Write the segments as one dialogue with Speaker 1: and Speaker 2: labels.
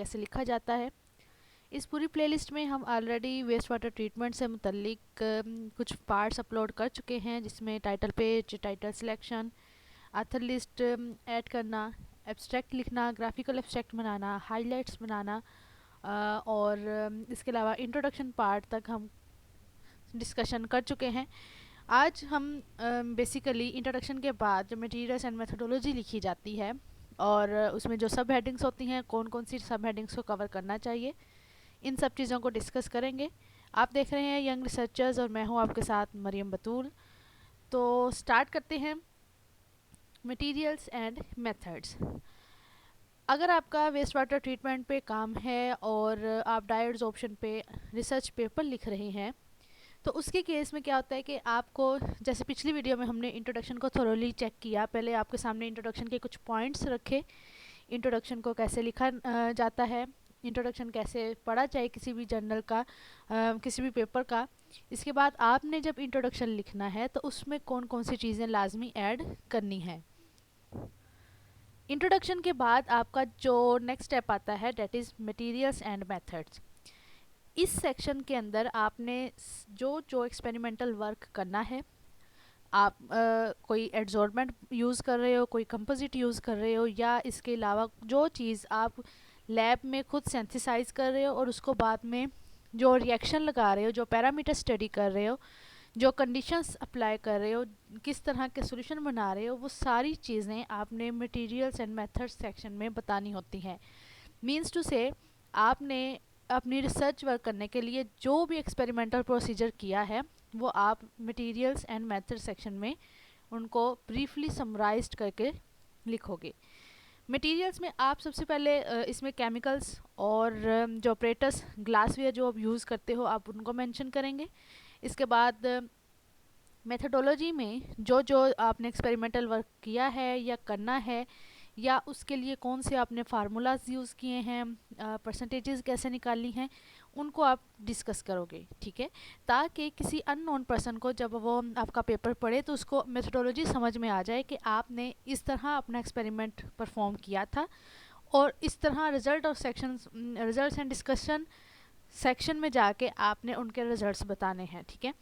Speaker 1: कैसे लिखा जाता है। इस पूरी प्लेलिस्ट में हम ऑलरेडी वेस्ट वाटर ट्रीटमेंट से मुतल्लिक कुछ पार्ट्स अपलोड कर चुके हैं, जिसमें title page, title selection, author list add करना, एब्स्ट्रैक्ट लिखना, ग्राफिकल एब्स्ट्रैक्ट बनाना, हाइलाइट्स बनाना, और इसके अलावा इंट्रोडक्शन पार्ट तक हम डिस्कशन कर चुके हैं। आज हम बेसिकली इंट्रोडक्शन के बाद जो मटेरियल्स एंड मेथोडोलॉजी लिखी जाती है और उसमें जो सब हेडिंग्स होती हैं, कौन कौन सी सब हेडिंग्स को कवर करना चाहिए, इन सब चीज़ों को डिस्कस करेंगे। आप देख रहे हैं यंग रिसर्चर्स और मैं हूं आपके साथ मरियम बतूल। तो स्टार्ट करते हैं मटेरियल्स एंड मेथड्स। अगर आपका वेस्ट वाटर ट्रीटमेंट पे काम है और आप डायरेक्शन पे रिसर्च पेपर लिख रहे हैं, तो उसके केस में क्या होता है कि आपको, जैसे पिछली वीडियो में हमने इंट्रोडक्शन को थोरोली चेक किया, पहले आपके सामने इंट्रोडक्शन के कुछ पॉइंट्स रखे, इंट्रोडक्शन को कैसे लिखा जाता है, इंट्रोडक्शन कैसे पढ़ा जाए किसी भी जर्नल का, किसी भी पेपर का। इसके बाद आपने जब इंट्रोडक्शन लिखना है तो उसमें कौन कौन सी चीज़ें लाजमी ऐड करनी है। इंट्रोडक्शन के बाद आपका जो नेक्स्ट स्टेप आता है that is materials and methods. इस सेक्शन के अंदर आपने जो जो एक्सपेरिमेंटल वर्क करना है, आप कोई एडजॉर्बेंट यूज़ कर रहे हो, कोई कंपोजिट यूज़ कर रहे हो, या इसके अलावा जो चीज़ आप लैब में खुद सिंथेसाइज कर रहे हो और उसको बाद में जो रिएक्शन लगा रहे हो, जो पैरामीटर स्टडी कर रहे हो, जो कंडीशंस अप्लाई कर रहे हो, किस तरह के सॉल्यूशन बना रहे हो, वो सारी चीज़ें आपने मटेरियल्स एंड मेथड्स सेक्शन में बतानी होती हैं। मीन्स टू से आपने अपनी रिसर्च वर्क करने के लिए जो भी एक्सपेरिमेंटल प्रोसीजर किया है वो आप मटेरियल्स एंड मेथड सेक्शन में उनको ब्रीफली समराइज्ड करके लिखोगे। मटेरियल्स में आप सबसे पहले इसमें केमिकल्स और जो ऑपरेटर्स, ग्लासवेयर जो आप यूज़ करते हो, आप उनको मेंशन करेंगे। इसके बाद मेथडोलॉजी में जो जो आपने एक्सपेरिमेंटल वर्क किया है या करना है, या उसके लिए कौन से आपने फार्मूलाज यूज़ किए हैं, परसेंटेजेस कैसे निकालनी हैं, उनको आप डिस्कस करोगे, ठीक है, ताकि किसी अननोन पर्सन को जब वो आपका पेपर पढ़े तो उसको मेथडोलॉजी समझ में आ जाए कि आपने इस तरह अपना एक्सपेरिमेंट परफॉर्म किया था और इस तरह रिजल्ट और section, results and discussion section में जाके आपने उनके रिजल्ट्स बताने हैं, ठीक है।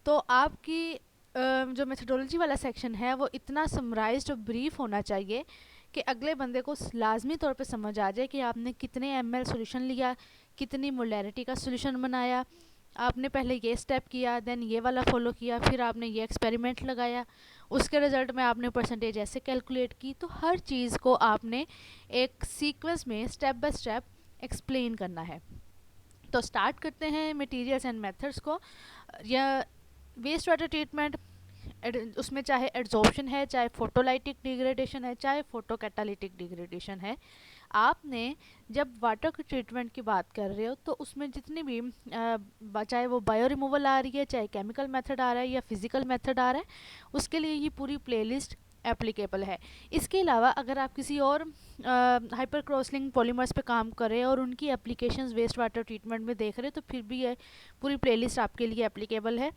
Speaker 1: तो आपकी जो मेथडोलॉजी वाला सेक्शन है वो इतना समराइज्ड और ब्रीफ होना चाहिए कि अगले बंदे को लाजमी तौर पे समझ आ जाए कि आपने कितने ml सॉल्यूशन लिया, कितनी मोलैरिटी का सॉल्यूशन बनाया, आपने पहले ये स्टेप किया, देन ये वाला फॉलो किया, फिर आपने ये एक्सपेरिमेंट लगाया, उसके रिज़ल्ट में आपने परसेंटेज ऐसे कैलकुलेट की। तो हर चीज़ को आपने एक सीक्वेंस में स्टेप बाय स्टेप एक्सप्लेन करना है। तो स्टार्ट करते हैं मटेरियल्स एंड मेथड्स को। या वेस्ट वाटर ट्रीटमेंट, उसमें चाहे एड्जॉर्प्शन है, चाहे फोटोलाइटिक डिग्रेडेशन है, चाहे फोटो कैटालिटिक डिग्रेडेशन है, आपने जब वाटर के ट्रीटमेंट की बात कर रहे हो तो उसमें जितनी भी चाहे वो बायो रिमूवल आ रही है, चाहे केमिकल मेथड आ रहा है या फिजिकल मेथड आ रहा है, उसके लिए ये पूरी प्लेलिस्ट एप्लीकेबल है। इसके अलावा अगर आप किसी और हाइपर क्रॉसलिंक पॉलीमर्स पे काम कर रहे हैं और उनकी एप्लीकेशंस वेस्ट वाटर ट्रीटमेंट में देख रहे हैं, तो फिर भी ये पूरी प्लेलिस्ट आपके लिए एप्लीकेबल है।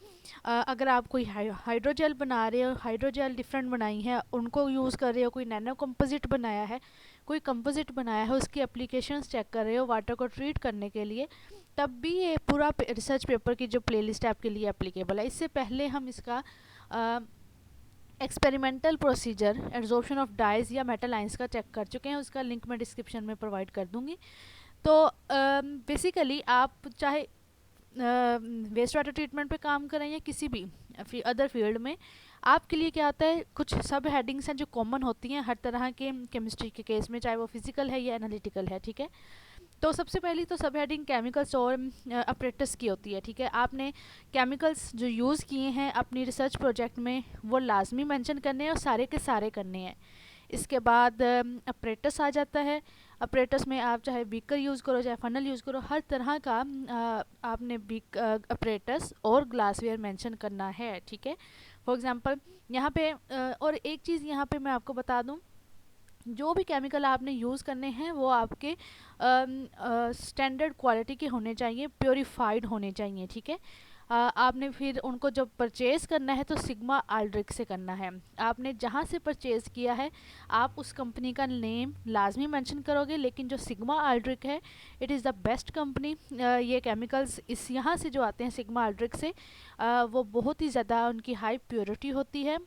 Speaker 1: अगर आप कोई हाइड्रोजेल बना रहे हो, हाइड्रोजेल डिफरेंट बनाई है, उनको यूज़ कर रहे हो, कोई नैनो कंपोजिट बनाया है, कोई कंपोजिट बनाया है, उसकी एप्लीकेशंस चेक कर रहे हो वाटर को ट्रीट करने के लिए, तब भी ये पूरा रिसर्च पेपर की जो प्लेलिस्ट है आपके लिए एप्लीकेबल है। इससे पहले हम इसका experimental procedure adsorption of dyes या मेटल आइंस का चेक कर चुके हैं, उसका लिंक मैं डिस्क्रिप्शन में प्रोवाइड कर दूंगी। तो बेसिकली आप चाहे वेस्ट वाटर ट्रीटमेंट पे काम करें या किसी भी अदर फील्ड में, आपके लिए क्या आता है, कुछ सब हेडिंग्स हैं जो कॉमन होती हैं हर तरह के केमिस्ट्री के केस में, चाहे वो फिजिकल है या एनालिटिकल है, ठीक है। तो सबसे पहली तो सब हेडिंग केमिकल्स और ऑपरेटर्स की होती है, ठीक है। आपने केमिकल्स जो यूज़ किए हैं अपनी रिसर्च प्रोजेक्ट में वो लाजमी मेंशन करने हैं और सारे के सारे करने हैं। इसके बाद ऑपरेटर्स आ जाता है। ऑपरेटर्स में आप चाहे बीकर यूज़ करो, चाहे फनल यूज़ करो, हर तरह का आपने ऑपरेटर्स और ग्लासवेयर मेंशन करना है, ठीक है। फॉर एग्जांपल यहाँ पे और एक चीज़ यहाँ पे मैं आपको बता दूँ, जो भी केमिकल आपने यूज़ करने हैं वो आपके स्टैंडर्ड क्वालिटी के होने चाहिए, प्योरीफाइड होने चाहिए, ठीक है। आपने फिर उनको जब परचेज़ करना है तो सिग्मा आल्ड्रिक से करना है। आपने जहाँ से परचेज़ किया है आप उस कंपनी का नेम लाजमी मेंशन करोगे, लेकिन जो सिग्मा आल्ड्रिक है it is the best company. ये केमिकल्स इस यहाँ से जो आते हैं सिग्मा आल्ड्रिक से, वो बहुत ही ज़्यादा उनकी हाई प्योरिटी होती है।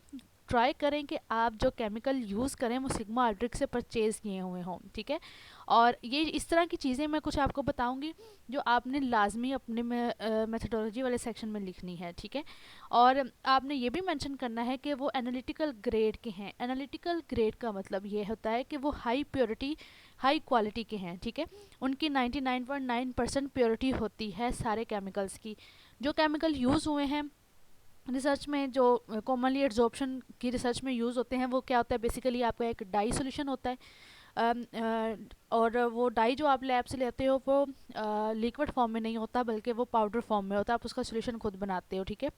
Speaker 1: ट्राई करें कि आप जो केमिकल यूज़ करें वो सिग्मा आल्ड्रिक से परचेज़ किए हुए हों, ठीक है। और ये इस तरह की चीज़ें मैं कुछ आपको बताऊंगी जो आपने लाजमी अपने मेथडोलॉजी वाले सेक्शन में लिखनी है, ठीक है। और आपने ये भी मेंशन करना है कि वो एनालिटिकल ग्रेड के हैं। एनालिटिकल ग्रेड का मतलब ये होता है कि वो हाई प्योरिटी हाई क्वालिटी के हैं, ठीक है। उनकी 99.9% प्योरिटी होती है सारे केमिकल्स की। जो केमिकल यूज़ हुए हैं रिसर्च में, जो कॉमनली एड्जॉर्प्शन की रिसर्च में यूज़ होते हैं, वो क्या होता है बेसिकली आपका एक डाई सोल्यूशन होता है। और वो डाई जो आप लैब से लेते हो वो लिक्विड फॉर्म में नहीं होता बल्कि वो पाउडर फॉर्म में होता है। आप उसका सोल्यूशन खुद बनाते हो, ठीक है।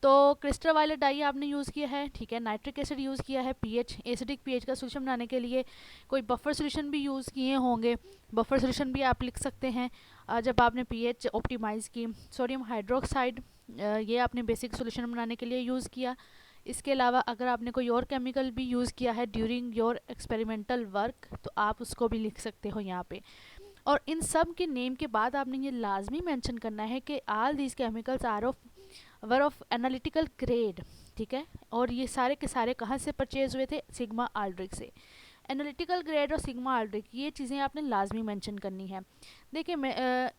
Speaker 1: तो क्रिस्टल वायलेट डाई आपने यूज़ किया है, ठीक है। नाइट्रिक एसिड यूज़ किया है, पीएच एसिडिक पीएच का सोल्यूशन बनाने के लिए कोई बफर सोल्यूशन भी यूज़ किए होंगे। बफर सोल्यूशन भी आप लिख सकते हैं जब आपने पीएच ऑप्टिमाइज़ की। सोडियम हाइड्रोक्साइड ये आपने बेसिक सोल्यूशन बनाने के लिए यूज़ किया। इसके अलावा अगर आपने कोई और केमिकल भी यूज़ किया है ड्यूरिंग योर एक्सपेरिमेंटल वर्क तो आप उसको भी लिख सकते हो यहाँ पे। और इन सब के नेम के बाद आपने ये लाजमी मेंशन करना है कि all these chemicals were of analytical grade, ठीक है। और ये सारे के सारे कहाँ से परचेज हुए थे? सिग्मा आल्ड्रिक से। एनालिटिकल ग्रेड और सिग्मा आल्ड्रिक ये चीज़ें आपने लाजमी मेंशन करनी है। देखिए मैं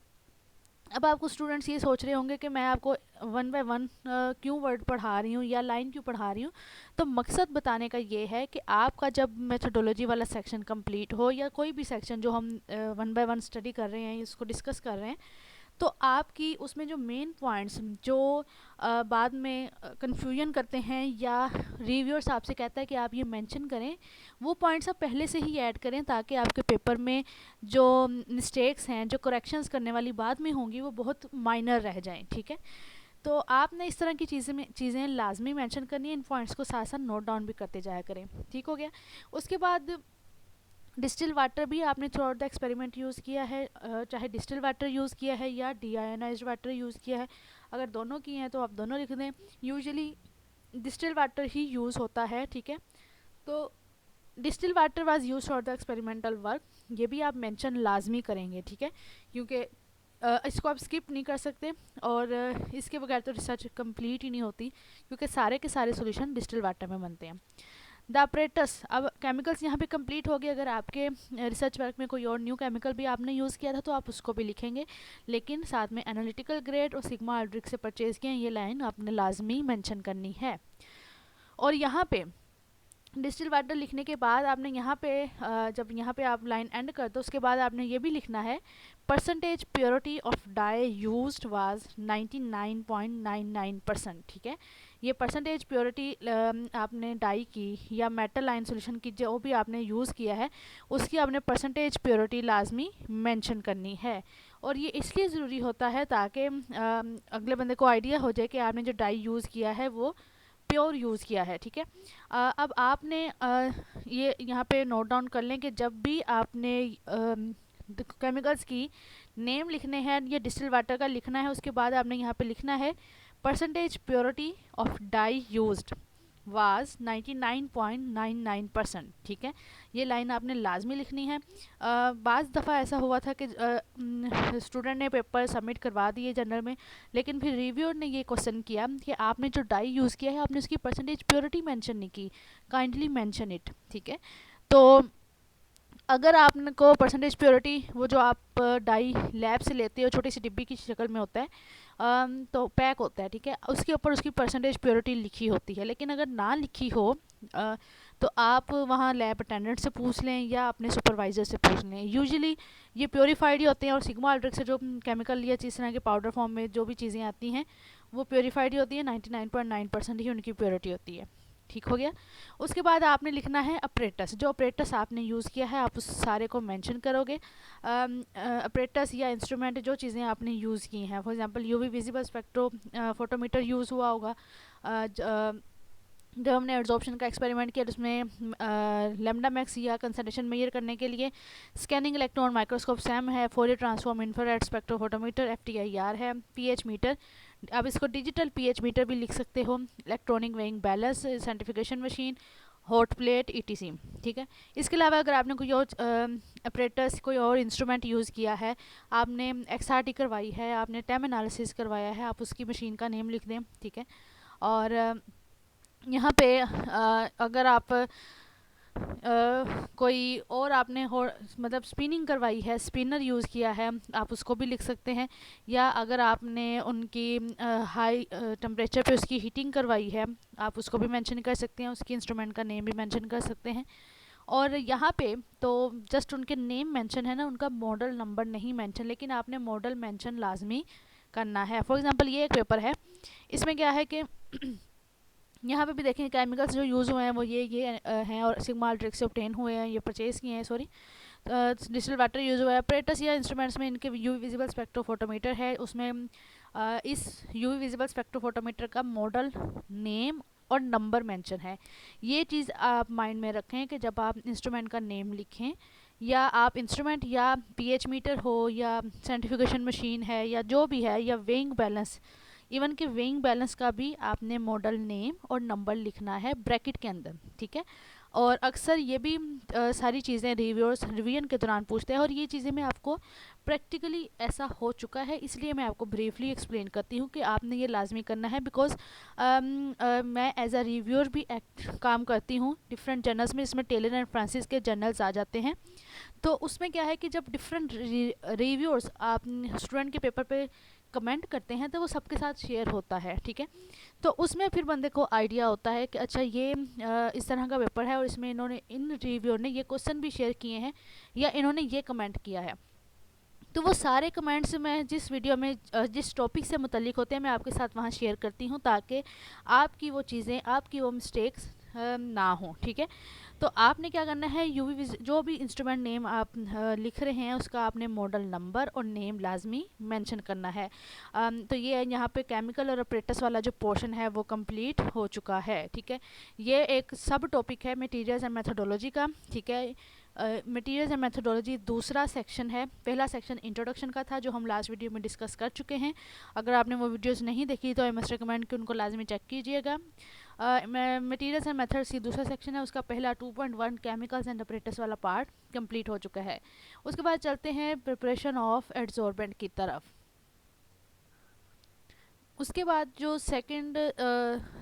Speaker 1: अब आपको स्टूडेंट्स ये सोच रहे होंगे कि मैं आपको वन बाय वन क्यों वर्ड पढ़ा रही हूँ या लाइन क्यों पढ़ा रही हूँ। तो मकसद बताने का ये है कि आपका जब मेथोडोलॉजी वाला सेक्शन कंप्लीट हो या कोई भी सेक्शन जो हम वन बाय वन स्टडी कर रहे हैं इसको डिस्कस कर रहे हैं, तो आपकी उसमें जो मेन पॉइंट्स जो बाद में कन्फ्यूजन करते हैं या रिव्यूअर्स आपसे कहता है कि आप ये मेंशन करें, वो पॉइंट्स आप पहले से ही ऐड करें ताकि आपके पेपर में जो मिस्टेक्स हैं, जो करेक्शंस करने वाली बाद में होंगी, वो बहुत माइनर रह जाएं, ठीक है। तो आपने इस तरह की चीज़ें लाजमी मेंशन करनी है। इन पॉइंट्स को साथ साथ नोट डाउन भी करते जाया करें, ठीक हो गया। उसके बाद डिस्टिल वाटर भी आपने through out the experiment use किया है, चाहे डिस्टिल वाटर यूज़ किया है या डीआयोनाइज्ड वाटर यूज़ किया है। अगर दोनों किए हैं तो आप दोनों लिख दें। यूजुअली डिस्टिल वाटर ही यूज़ होता है, ठीक है। तो distil water was use for the experimental work, ये भी आप मेंशन लाजमी करेंगे, ठीक है। क्योंकि इसको आप स्किप नहीं कर सकते और इसके बगैर तो रिसर्च कंप्लीट ही नहीं होती, क्योंकि सारे के सारे सॉल्यूशन डिस्टिल वाटर में बनते हैं। द अपरेटस, अब केमिकल्स यहाँ पे कंप्लीट हो गए। अगर आपके रिसर्च वर्क में कोई और न्यू केमिकल भी आपने यूज़ किया था तो आप उसको भी लिखेंगे, लेकिन साथ में एनालिटिकल ग्रेड और सिग्मा आल्ड्रिक से परचेज़ किए ये लाइन आपने लाजमी मेंशन करनी है। और यहाँ पे डिस्टिल वाटर लिखने के बाद आपने यहाँ पे जब यहाँ पे आप लाइन एंड कर दो उसके बाद आपने ये भी लिखना है percentage purity of dye used was 99.99%, ठीक है। ये परसेंटेज प्योरिटी आपने डाई की या मेटल आयन सॉल्यूशन की जो भी आपने यूज़ किया है उसकी आपने परसेंटेज प्योरिटी लाजमी मेंशन करनी है। और ये इसलिए ज़रूरी होता है ताकि अगले बंदे को आइडिया हो जाए कि आपने जो डाई यूज़ किया है वो प्योर यूज़ किया है, ठीक है। अब आपने ये यहाँ पे नोट डाउन कर लें कि जब भी आपने केमिकल्स की नेम लिखने हैं, ये डिस्टिल वाटर का लिखना है, उसके बाद आपने यहाँ पे लिखना है percentage purity of dye used was 99.99%, ठीक है। ये लाइन आपने लाजमी लिखनी है। बाज़ दफ़ा ऐसा हुआ था कि स्टूडेंट ने पेपर सबमिट करवा दिए जनरल में, लेकिन फिर रिव्यूअर ने ये क्वेश्चन किया कि आपने जो डाई यूज़ किया है आपने उसकी परसेंटेज प्योरिटी मेंशन नहीं की, काइंडली मेंशन इट, ठीक है। तो अगर आपको परसेंटेज प्योरिटी वो जो आप डाई लैब से लेते हो छोटी सी डिब्बी की शक्ल में होता है, तो पैक होता है, ठीक है, उसके ऊपर उसकी परसेंटेज प्योरिटी लिखी होती है। लेकिन अगर ना लिखी हो तो आप वहाँ लैब अटेंडेंट से पूछ लें या अपने सुपरवाइज़र से पूछ लें। यूजुअली ये प्योरीफाइड ही होते हैं और सिग्मा आल्ड्रिक से जो केमिकल या इस तरह के पाउडर फॉर्म में जो भी चीज़ें आती हैं वो प्योरीफाइड ही होती है। 99.9% ही उनकी प्योरिटी होती है, ठीक हो गया। उसके बाद आपने लिखना है अपरेटस, जो अपरेटस आपने यूज़ किया है आप उस सारे को मेंशन करोगे। अपरेटस या इंस्ट्रूमेंट जो चीज़ें आपने यूज़ की हैं, for example UV visible spectro photometer use हुआ होगा। जब हमने एड्जॉर्प्शन का एक्सपेरिमेंट किया उसमें लैम्डा मैक्स या कंसंट्रेशन मेजर करने के लिए स्कैनिंग इलेक्ट्रॉन माइक्रोस्कोप सैम है, Fourier transform infrared spectrophotometer FTIR है, पीएच मीटर आप इसको डिजिटल पीएच मीटर भी लिख सकते हो, electronic weighing balance, साइंटिफिकेशन machine, hot plate, etc. ठीक है। इसके अलावा अगर आपने कोई और ऑपरेटर्स कोई और इंस्ट्रूमेंट यूज़ किया है, आपने एक्सआरटी करवाई है, आपने टाइम एनालिसिस करवाया है, आप उसकी मशीन का नेम लिख दें। ठीक है। और यहाँ पे अगर आप कोई और आपने हो मतलब स्पिनिंग करवाई है, स्पिनर यूज़ किया है, आप उसको भी लिख सकते हैं। या अगर आपने उनकी हाई टेम्परेचर पे उसकी हीटिंग करवाई है, आप उसको भी मेंशन कर सकते हैं, उसकी इंस्ट्रूमेंट का नेम भी मेंशन कर सकते हैं। और यहाँ पे तो जस्ट उनके नेम मेंशन है ना, उनका मॉडल नंबर नहीं मेंशन, लेकिन आपने मॉडल मेंशन लाजमी करना है। फॉर एग्जांपल ये एक पेपर है, इसमें क्या है कि यहाँ पे भी देखें केमिकल्स जो यूज़ हुए हैं वो ये हैं और सिग्मा अल्ट्रिक्स से ऑब्टेन हुए हैं, ये परचेज़ किए हैं, सॉरी। डिस्टिल वाटर यूज़ हुआ है। ऑपरेटर्स या इंस्ट्रूमेंट्स में इनके यूवी विजिबल स्पेक्ट्रोफोटोमीटर है, उसमें इस यूवी विजिबल स्पेक्ट्रोफोटोमीटर का मॉडल नेम और नंबर मेंशन है। ये चीज़ आप माइंड में रखें कि जब आप इंस्ट्रूमेंट का नेम लिखें, या आप इंस्ट्रूमेंट या पीएच मीटर हो या साइंटिफिकेशन मशीन है या जो भी है, या वेइंग बैलेंस, इवन कि वेइंग बैलेंस का भी आपने मॉडल नेम और नंबर लिखना है ब्रैकेट के अंदर। ठीक है। और अक्सर ये भी सारी चीज़ें रिव्यूअर्स रिवीजन के दौरान पूछते हैं, और ये चीज़ें मैं आपको प्रैक्टिकली ऐसा हो चुका है, इसलिए मैं आपको ब्रीफली एक्सप्लेन करती हूँ कि आपने ये लाजमी करना है। बिकॉज मैं एज अ रिव्यूअर भी काम करती हूँ डिफरेंट जर्नल्स में, इसमें टेलर एंड फ्रांसिस के जर्नल्स आ जाते हैं। तो उसमें क्या है कि जब डिफरेंट रिव्यूअर्स आप स्टूडेंट के पेपर पे कमेंट करते हैं, तो वो सबके साथ शेयर होता है। ठीक है। तो उसमें फिर बंदे को आइडिया होता है कि अच्छा ये इस तरह का पेपर है और इसमें इन्होंने इन रिव्यूअर ने ये क्वेश्चन भी शेयर किए हैं या इन्होंने ये कमेंट किया है। तो वो सारे कमेंट्स मैं जिस वीडियो में जिस टॉपिक से मुतल्लिक होते हैं, मैं आपके साथ वहाँ शेयर करती हूँ, ताकि आपकी वो चीज़ें, आपकी वो मिस्टेक्स ना हो। ठीक है। तो आपने क्या करना है, यूवी जो भी इंस्ट्रूमेंट नेम आप लिख रहे हैं, उसका आपने मॉडल नंबर और नेम लाजमी मेंशन करना है। तो ये यहाँ पे केमिकल और ऑपरेटर्स वाला जो पोर्शन है वो कंप्लीट हो चुका है। ठीक है। ये एक सब टॉपिक है मटेरियल्स एंड मेथोडोलॉजी का। ठीक है। मटेरियल्स एंड मेथोडोलॉजी दूसरा सेक्शन है। पहला सेक्शन इंट्रोडक्शन का था, जो हम लास्ट वीडियो में डिस्कस कर चुके हैं। अगर आपने वो वीडियोस नहीं देखी तो आई मस्ट रिकमेंड कि उनको लाजमी चेक कीजिएगा। मटेरियल्स एंड मेथड्स की दूसरा सेक्शन है, उसका पहला 2.1 केमिकल्स एंड ऑपरेटर्स वाला पार्ट कंप्लीट हो चुका है। उसके बाद चलते हैं प्रिपरेशन ऑफ एडसॉर्बेंट की तरफ। उसके बाद जो सेकंड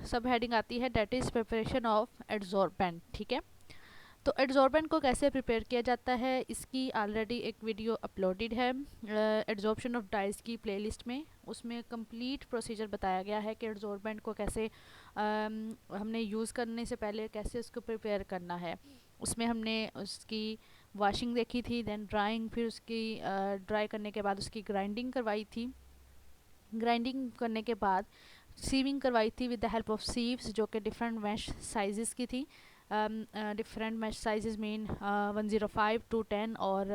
Speaker 1: सब हेडिंग आती है, डेट इज़ प्रिपरेशन ऑफ एडसॉर्बेंट। ठीक है। तो एडजॉर्बेंट को कैसे प्रिपेयर किया जाता है, इसकी ऑलरेडी एक वीडियो अपलोडेड है एडजॉर्प्शन ऑफ डाइस की प्लेलिस्ट में। उसमें कंप्लीट प्रोसीजर बताया गया है कि एडजॉर्बेंट को कैसे हमने यूज़ करने से पहले कैसे उसको प्रिपेयर करना है। उसमें हमने उसकी वॉशिंग देखी थी, देन ड्राइंग, फिर उसकी ड्राई करने के बाद उसकी ग्राइंडिंग करवाई थी। ग्राइंडिंग करने के बाद सीविंग करवाई थी with the help of sieves, जो कि डिफरेंट मैश साइज़ की थी। Different mesh sizes mean 105 to 10 और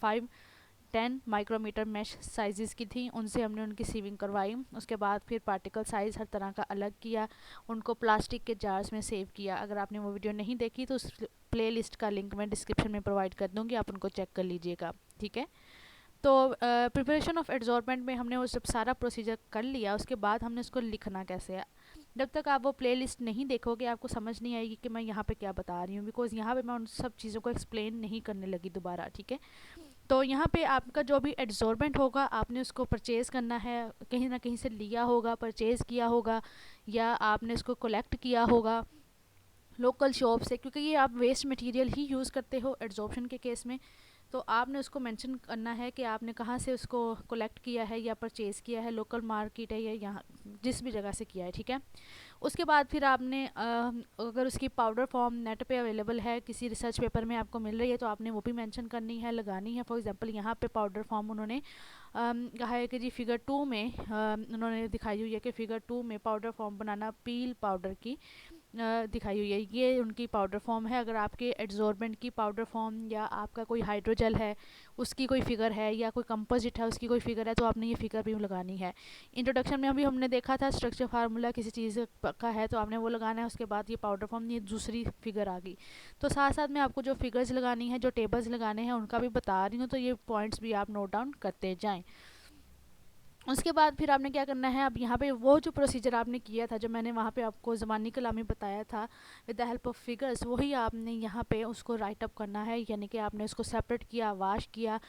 Speaker 1: 510 माइक्रोमीटर मैश साइजेस की थी, उनसे हमने उनकी सीविंग करवाई। उसके बाद फिर पार्टिकल साइज़ हर तरह का अलग किया, उनको प्लास्टिक के जार्स में सेव किया। अगर आपने वो वीडियो नहीं देखी तो उस प्ले लिस्ट का लिंक मैं डिस्क्रिप्शन में प्रोवाइड कर दूँगी, आप उनको चेक कर लीजिएगा। ठीक है। तो प्रिपरेशन ऑफ एडजॉर्बेंट में हमने वो सब सारा प्रोसीजर कर लिया। उसके बाद हमने उसको लिखना कैसे है। जब तक आप वो प्लेलिस्ट नहीं देखोगे, आपको समझ नहीं आएगी कि मैं यहाँ पे क्या बता रही हूँ, बिकॉज यहाँ पे मैं उन सब चीज़ों को एक्सप्लेन नहीं करने लगी दोबारा। ठीक है। तो यहाँ पे आपका जो भी एडजॉर्बेंट होगा, आपने उसको परचेज़ करना है, कहीं ना कहीं से लिया होगा, परचेज़ किया होगा, या आपने उसको कलेक्ट किया होगा लोकल शॉप से, क्योंकि ये आप वेस्ट मटेरियल ही यूज़ करते हो एडजॉर्प्शन के केस में। तो आपने उसको मेंशन करना है कि आपने कहाँ से उसको कलेक्ट किया है या परचेज़ किया है, लोकल मार्केट है या यहाँ जिस भी जगह से किया है। ठीक है। उसके बाद फिर आपने अगर उसकी पाउडर फॉर्म नेट पे अवेलेबल है, किसी रिसर्च पेपर में आपको मिल रही है, तो आपने वो भी मेंशन करनी है, लगानी है। फॉर एग्जांपल यहाँ पे पाउडर फॉर्म उन्होंने कहा है कि जी फिगर 2 में उन्होंने दिखाई हुई है कि फिगर 2 में पाउडर फॉर्म बनाना पील पाउडर की दिखाई हुई है, ये उनकी पाउडर फॉर्म है। अगर आपके एडजॉर्बेंट की पाउडर फॉर्म या आपका कोई हाइड्रोजेल है उसकी कोई फिगर है, या कोई कंपोजिट है उसकी कोई फिगर है, तो आपने ये फिगर भी लगानी है। इंट्रोडक्शन में अभी हमने देखा था स्ट्रक्चर फार्मूला किसी चीज़ का है तो आपने वो लगाना है। उसके बाद ये पाउडर फॉर्म, ये दूसरी फिगर आ गई। तो साथ साथ में आपको जो फिगर्स लगानी है, जो टेबल्स लगाने हैं, उनका भी बता रही हूँ, तो ये पॉइंट्स भी आप नोट डाउन करते जाएँ। उसके बाद फिर आपने क्या करना है, अब यहाँ पे वो जो प्रोसीजर आपने किया था, जो मैंने वहाँ पे आपको ज़बानी कलामी बताया था with the help of figures, वही आपने यहाँ पे उसको राइट अप करना है। यानी कि आपने उसको सेपरेट किया, वाश किया,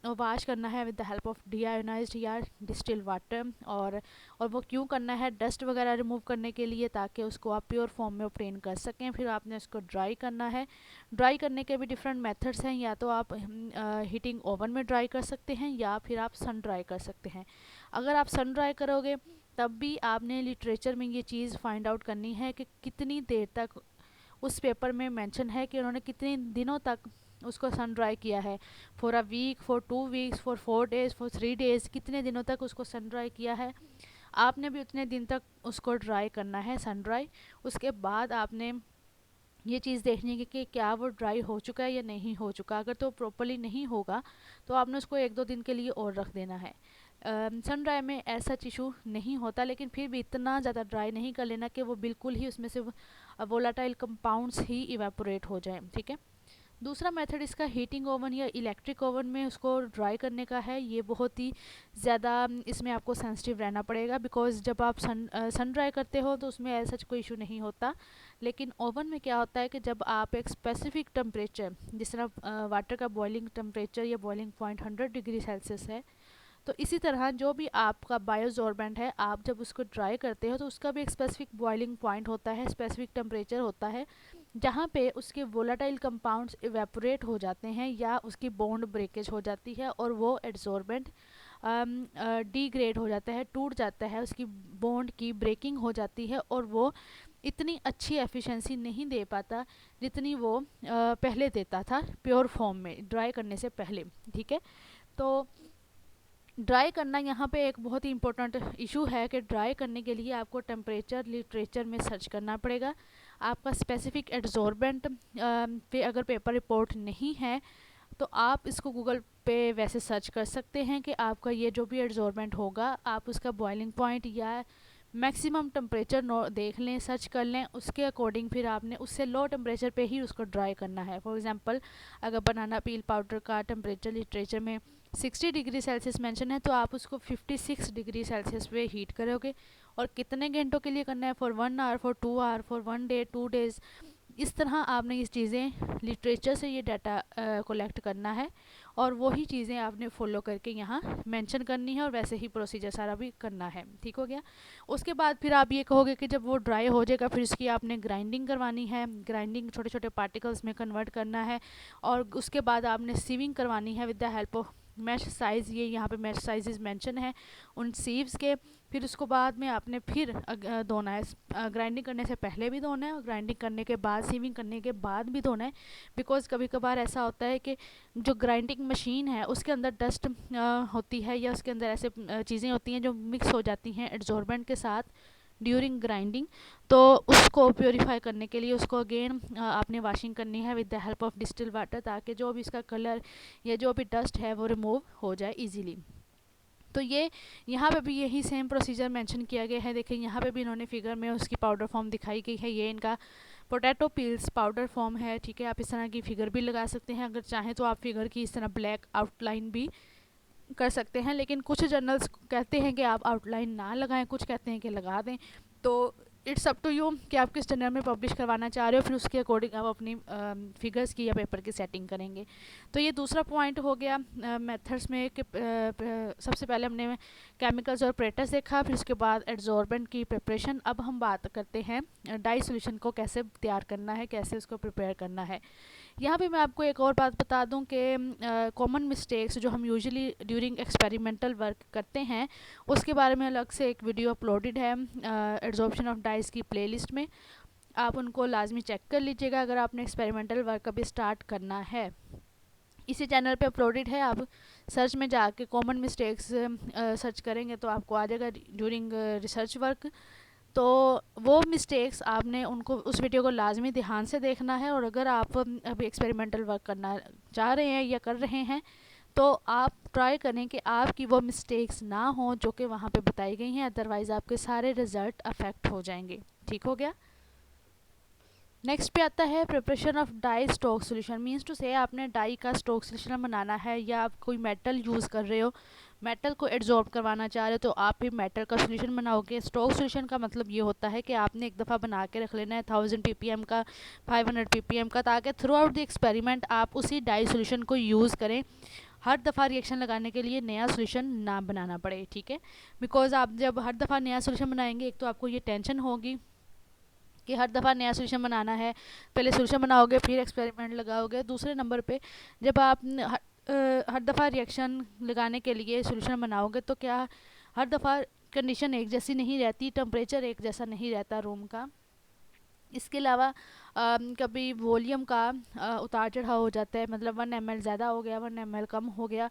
Speaker 1: वाश करना है with the help of deionised या डिस्टिल वाटर। और वो क्यों करना है, डस्ट वगैरह रिमूव करने के लिए, ताकि उसको आप प्योर फॉर्म में ऑब्टेन कर सकें। फिर आपने उसको ड्राई करना है। ड्राई करने के भी डिफरेंट मेथड्स हैं, या तो आप हीटिंग ओवन में ड्राई कर सकते हैं या फिर आप सन ड्राई कर सकते हैं। अगर आप सन ड्राई करोगे तब भी आपने लिटरेचर में ये चीज़ फाइंड आउट करनी है कि कितनी देर तक, उस पेपर में मेंशन है कि उन्होंने कितने दिनों तक उसको सन ड्राई किया है, for a week, for 2 weeks, for 4 days, for 3 days, कितने दिनों तक उसको सन ड्राई किया है। आपने भी उतने दिन तक उसको ड्राई करना है, सन ड्राई। उसके बाद आपने ये चीज़ देखनी है कि क्या वो ड्राई हो चुका है या नहीं हो चुका। अगर तो प्रॉपरली नहीं होगा तो आपने उसको 1-2 दिन के लिए और रख देना है। सन ड्राई में ऐसा इशू नहीं होता, लेकिन फिर भी इतना ज़्यादा ड्राई नहीं कर लेना कि वो बिल्कुल ही उसमें से वोलाटाइल कंपाउंड्स ही इवेपोरेट हो जाएं, ठीक है। दूसरा मेथड इसका हीटिंग ओवन या इलेक्ट्रिक ओवन में उसको ड्राई करने का है। ये बहुत ही ज़्यादा इसमें आपको सेंसिटिव रहना पड़ेगा, बिकॉज जब आप सन ड्राई करते हो तो उसमें ऐसा कोई इशू नहीं होता। लेकिन ओवन में क्या होता है कि जब आप एक स्पेसिफिक टेम्परेचर, जिस तरह वाटर का बॉइलिंग टेम्परेचर या बॉइलिंग पॉइंट 100 डिग्री सेल्सियस है, तो इसी तरह जो भी आपका बायोजॉर्बेंट है, आप जब उसको ड्राई करते हो तो उसका भी एक स्पेसिफिक बॉइलिंग पॉइंट होता है, स्पेसिफिक टेम्परेचर होता है, जहाँ पे उसके वोलाटाइल कंपाउंड्स इवेपोरेट हो जाते हैं या उसकी बॉन्ड ब्रेकेज हो जाती है और वो एड्सॉर्बेंट डिग्रेड हो जाता है, टूट जाता है, उसकी बॉन्ड की ब्रेकिंग हो जाती है और वो इतनी अच्छी एफिशिएंसी नहीं दे पाता जितनी वो पहले देता था प्योर फॉर्म में ड्राई करने से पहले, ठीक है। तो ड्राई करना यहाँ पे एक बहुत ही इंपॉर्टेंट इशू है कि ड्राई करने के लिए आपको टेम्परेचर लिटरेचर में सर्च करना पड़ेगा। आपका स्पेसिफिक एड्सॉर्बेंट पे अगर पेपर रिपोर्ट नहीं है तो आप इसको गूगल पे वैसे सर्च कर सकते हैं कि आपका ये जो भी एड्सॉर्बेंट होगा, आप उसका बॉइलिंग पॉइंट या मैक्सिमम टेम्परेचर देख लें, सर्च कर लें, उसके अकॉर्डिंग फिर आपने उससे लो टेम्परेचर पे ही उसको ड्राई करना है। फॉर एग्जांपल, अगर बनाना पील पाउडर का टेम्परेचर लिटरेचर में 60 डिग्री सेल्सियस मेंशन है तो आप उसको 56 डिग्री सेल्सियस पे हीट करोगे। और कितने घंटों के लिए करना है, for 1 hour, for 2 hour, for 1 day, 2 days. इस तरह आपने ये चीज़ें लिटरेचर से ये डाटा कलेक्ट करना है और वही चीज़ें आपने फॉलो करके यहाँ मेंशन करनी है और वैसे ही प्रोसीजर सारा भी करना है, ठीक हो गया। उसके बाद फिर आप ये कहोगे कि जब वो ड्राई हो जाएगा फिर इसकी आपने ग्राइंडिंग करवानी है, ग्राइंडिंग छोटे छोटे पार्टिकल्स में कन्वर्ट करना है और उसके बाद आपने सीविंग करवानी है with the help of mesh size. ये यहाँ पे मैश साइजेस मेंशन है उन सीव्स के। फिर उसको बाद में आपने फिर धोना है, ग्राइंडिंग करने से पहले भी धोना है और ग्राइंडिंग करने के बाद, सीविंग करने के बाद भी धोना है। बिकॉज़ कभी कभार ऐसा होता है कि जो ग्राइंडिंग मशीन है उसके अंदर डस्ट होती है या उसके अंदर ऐसे चीज़ें होती हैं जो मिक्स हो जाती हैं एड्सॉर्बेंट के साथ ड्यूरिंग ग्राइंडिंग। तो उसको प्योरीफाई करने के लिए उसको अगेन आपने वॉशिंग करनी है with the help of distil water, ताकि जो भी इसका कलर या जो भी डस्ट है वो रिमूव हो जाए इजीली। तो ये यहाँ पे भी यही सेम प्रोसीजर मेंशन किया गया है। देखिए यहाँ पे भी इन्होंने फिगर में उसकी पाउडर फॉर्म दिखाई गई है। ये इनका पोटैटो पील्स पाउडर फॉर्म है, ठीक है। आप इस तरह की फिगर भी लगा सकते हैं, अगर चाहें तो आप फिगर की इस तरह ब्लैक आउटलाइन भी कर सकते हैं। लेकिन कुछ जर्नल्स कहते हैं कि आप आउटलाइन ना लगाएं, कुछ कहते हैं कि लगा दें। तो इट्स अप टू यू कि आप किस जर्नल में पब्लिश करवाना चाह रहे हो, फिर उसके अकॉर्डिंग आप अपनी फिगर्स की या पेपर की सेटिंग करेंगे। तो ये दूसरा पॉइंट हो गया मेथड्स में कि सबसे पहले हमने केमिकल्स और प्रेटस देखा, फिर उसके बाद एड्सॉर्बेंट की प्रिपरेशन। अब हम बात करते हैं डाई सोल्यूशन को कैसे तैयार करना है, कैसे उसको प्रिपेयर करना है। यहाँ पे मैं आपको एक और बात बता दूं कि कॉमन मिस्टेक्स जो हम यूजुअली ड्यूरिंग एक्सपेरिमेंटल वर्क करते हैं उसके बारे में अलग से एक वीडियो अपलोडेड है एड्सॉर्प्शन ऑफ डाइस की प्लेलिस्ट में। आप उनको लाजमी चेक कर लीजिएगा अगर आपने एक्सपेरिमेंटल वर्क अभी स्टार्ट करना है। इसी चैनल पे अपलोडेड है, आप सर्च में जाके कॉमन मिस्टेक्स सर्च करेंगे तो आपको आ जाएगा ड्यूरिंग रिसर्च वर्क। तो वो मिस्टेक्स आपने उनको, उस वीडियो को लाजमी ध्यान से देखना है। और अगर आप अभी एक्सपेरिमेंटल वर्क करना चाह रहे हैं या कर रहे हैं तो आप ट्राई करें कि आपकी वो मिस्टेक्स ना हो जो कि वहाँ पे बताई गई हैं, अदरवाइज़ आपके सारे रिज़ल्ट अफेक्ट हो जाएंगे, ठीक हो गया। नेक्स्ट पे आता है preparation of dye stock solution. Means टू से आपने डाई का स्टोक सोल्यूशन बनाना है, या आप कोई मेटल यूज़ कर रहे हो, मेटल को एब्जॉर्ब करवाना चाह रहे हो, तो आप भी मेटल का सोल्यूशन बनाओगे। स्टोक सोल्यूशन का मतलब ये होता है कि आपने एक दफ़ा बना के रख लेना है 1000 ppm का, 500 ppm का, ताकि थ्रू आउट द एक्सपेरिमेंट आप उसी डाई सोल्यूशन को यूज़ करें, हर दफ़ा रिएक्शन लगाने के लिए नया सोल्यूशन ना बनाना पड़े। ठीक है, बिकॉज आप जब हर दफ़ा नया सोल्यूशन बनाएंगे, एक तो आपको ये टेंशन होगी कि हर दफ़ा नया सोल्यूशन बनाना है, पहले सोल्यूशन बनाओगे फिर एक्सपेरिमेंट लगाओगे। दूसरे नंबर पे जब आप हर दफ़ा रिएक्शन लगाने के लिए सोल्यूशन बनाओगे, तो क्या हर दफ़ा कंडीशन एक जैसी नहीं रहती, टेम्परेचर एक जैसा नहीं रहता रूम का। इसके अलावा कभी वॉल्यूम का उतार चढ़ाव हो जाता है, मतलब 1 ml ज़्यादा हो गया, 1 ml कम हो गया,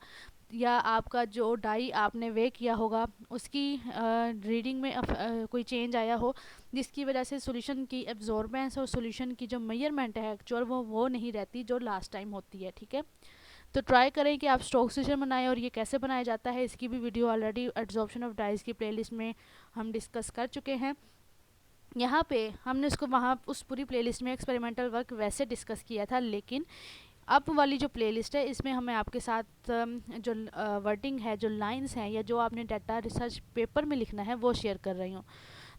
Speaker 1: या आपका जो डाई आपने वे किया होगा उसकी रीडिंग में कोई चेंज आया हो, जिसकी वजह से सॉल्यूशन की एब्जॉर्बेंस और सॉल्यूशन की जो मेजरमेंट है एक्चुअल वो नहीं रहती जो लास्ट टाइम होती है। ठीक है, तो ट्राई करें कि आप स्टोक सोल्यूशन बनाएं, और ये कैसे बनाया जाता है इसकी भी video already absorption of dyes की प्लेलिस्ट में हम डिस्कस कर चुके हैं। यहाँ पे हमने उसको वहाँ उस पूरी प्लेलिस्ट में एक्सपेरिमेंटल वर्क वैसे डिस्कस किया था, लेकिन अब वाली जो प्लेलिस्ट है इसमें हमें आपके साथ जो वर्डिंग है, जो लाइंस हैं, या जो आपने डाटा रिसर्च पेपर में लिखना है वो शेयर कर रही हूँ।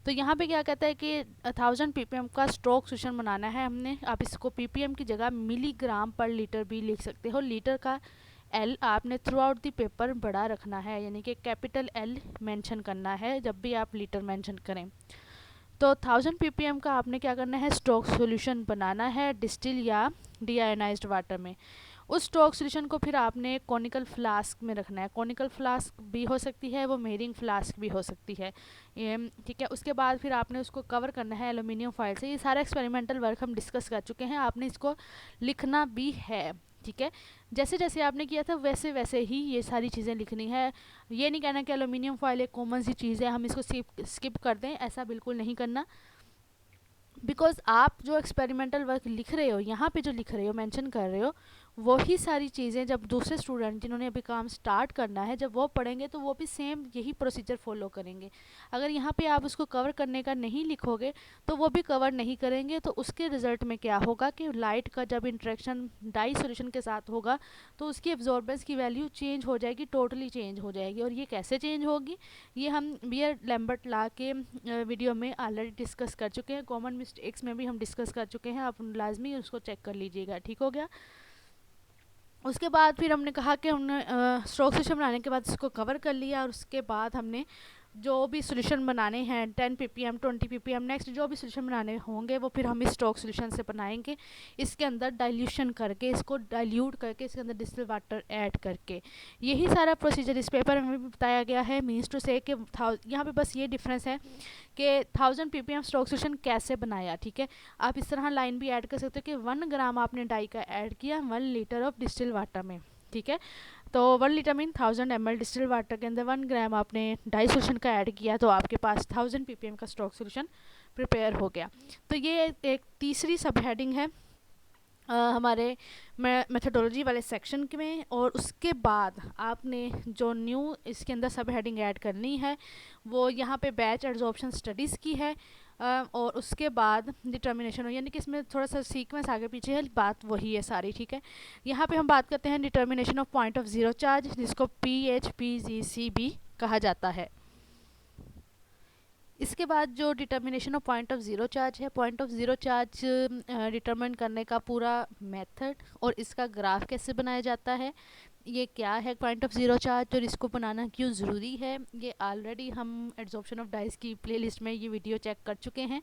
Speaker 1: तो यहाँ पे क्या कहता है कि 1000 ppm का स्ट्रोक सोल्यूशन बनाना है हमने। आप इसको ppm की जगह मिलीग्राम पर लीटर भी लिख सकते हो। लीटर का एल आपने थ्रू आउट दी पेपर बड़ा रखना है, यानी कि कैपिटल एल मेंशन करना है जब भी आप लीटर मेंशन करें। तो 1000 ppm का आपने क्या करना है, स्टोक सॉल्यूशन बनाना है डिस्टिल या डीआयोनाइज्ड वाटर में। उस स्टोक सॉल्यूशन को फिर आपने कॉनिकल फ्लास्क में रखना है। कॉनिकल फ्लास्क भी हो सकती है, वो मेरिंग फ्लास्क भी हो सकती है। ठीक है, उसके बाद फिर आपने उसको कवर करना है एल्यूमिनियम फॉइल से। ये सारा एक्सपेरिमेंटल वर्क हम डिस्कस कर चुके हैं, आपने इसको लिखना भी है। ठीक है, जैसे जैसे आपने किया था वैसे वैसे ही ये सारी चीज़ें लिखनी है। ये नहीं कहना कि एल्यूमिनियम फॉइल एक कॉमन सी चीज़ है, हम इसको स्किप कर दें, ऐसा बिल्कुल नहीं करना। बिकॉज आप जो एक्सपेरिमेंटल वर्क लिख रहे हो, यहाँ पे जो लिख रहे हो, मेंशन कर रहे हो, वही सारी चीज़ें जब दूसरे स्टूडेंट जिन्होंने अभी काम स्टार्ट करना है जब वो पढ़ेंगे तो वो भी सेम यही प्रोसीजर फॉलो करेंगे। अगर यहाँ पे आप उसको कवर करने का नहीं लिखोगे तो वो भी कवर नहीं करेंगे, तो उसके रिजल्ट में क्या होगा कि लाइट का जब इंट्रैक्शन डाई सोल्यूशन के साथ होगा तो उसकी एब्जॉर्बेंस की वैल्यू चेंज हो जाएगी, टोटली चेंज हो जाएगी। और ये कैसे चेंज होगी, ये हम बियर लैम्बर्ट ला के वीडियो में ऑलरेडी डिस्कस कर चुके हैं, कॉमन मिस्टेक्स में भी हम डिस्कस कर चुके हैं, आप लाजमी उसको चेक कर लीजिएगा। ठीक हो गया। उसके बाद फिर हमने कहा कि हमने स्ट्रोक सोल्यूशन बनाने के बाद इसको कवर कर लिया, और उसके बाद हमने जो भी सोल्यूशन बनाने हैं 10 ppm 20 ppm नेक्स्ट जो भी सोल्यूशन बनाने होंगे वो फिर हम इस स्टोक सोल्यूशन से बनाएंगे, इसके अंदर डाइल्यूशन करके, इसको डाइल्यूट करके, इसके अंदर डिस्टिल वाटर ऐड करके। यही सारा प्रोसीजर इस पेपर में भी बताया गया है। मीन्स टू से कि यहाँ पे बस ये डिफरेंस है कि 1000 ppm स्टोक सोल्यूशन कैसे बनाया। ठीक है, आप इस तरह लाइन भी ऐड कर सकते हो कि 1 ग्राम आपने डाई का ऐड किया 1 लीटर ऑफ डिस्टिल वाटर में। ठीक है, तो 1 litre mean 1000 ml distil water के अंदर 1 ग्राम आपने डाई सोल्यूशन का ऐड किया, तो आपके पास 1000 ppm का स्टोक सोल्यूशन प्रिपेयर हो गया। तो ये एक तीसरी सब हेडिंग है हमारे मेथडोलॉजी वाले सेक्शन में। और उसके बाद आपने जो न्यू इसके अंदर सब हेडिंग ऐड करनी है वो यहाँ पे बैच एड्जॉर्प्शन स्टडीज़ की है, और उसके बाद डिटर्मिनेशन हो, यानी कि इसमें थोड़ा सा सीक्वेंस आगे पीछे है, बात वही है सारी। ठीक है, यहाँ पे हम बात करते हैं determination of point of zero charge, जिसको PHPGC भी कहा जाता है। इसके बाद जो determination of point of zero charge है, point of zero charge determine करने का पूरा मेथड और इसका ग्राफ कैसे बनाया जाता है, ये क्या है पॉइंट ऑफ ज़ीरो चार्ज और इसको बनाना क्यों ज़रूरी है, ये ऑलरेडी हम एड्जॉर्प्शन ऑफ डाइज की प्लेलिस्ट में ये वीडियो चेक कर चुके हैं।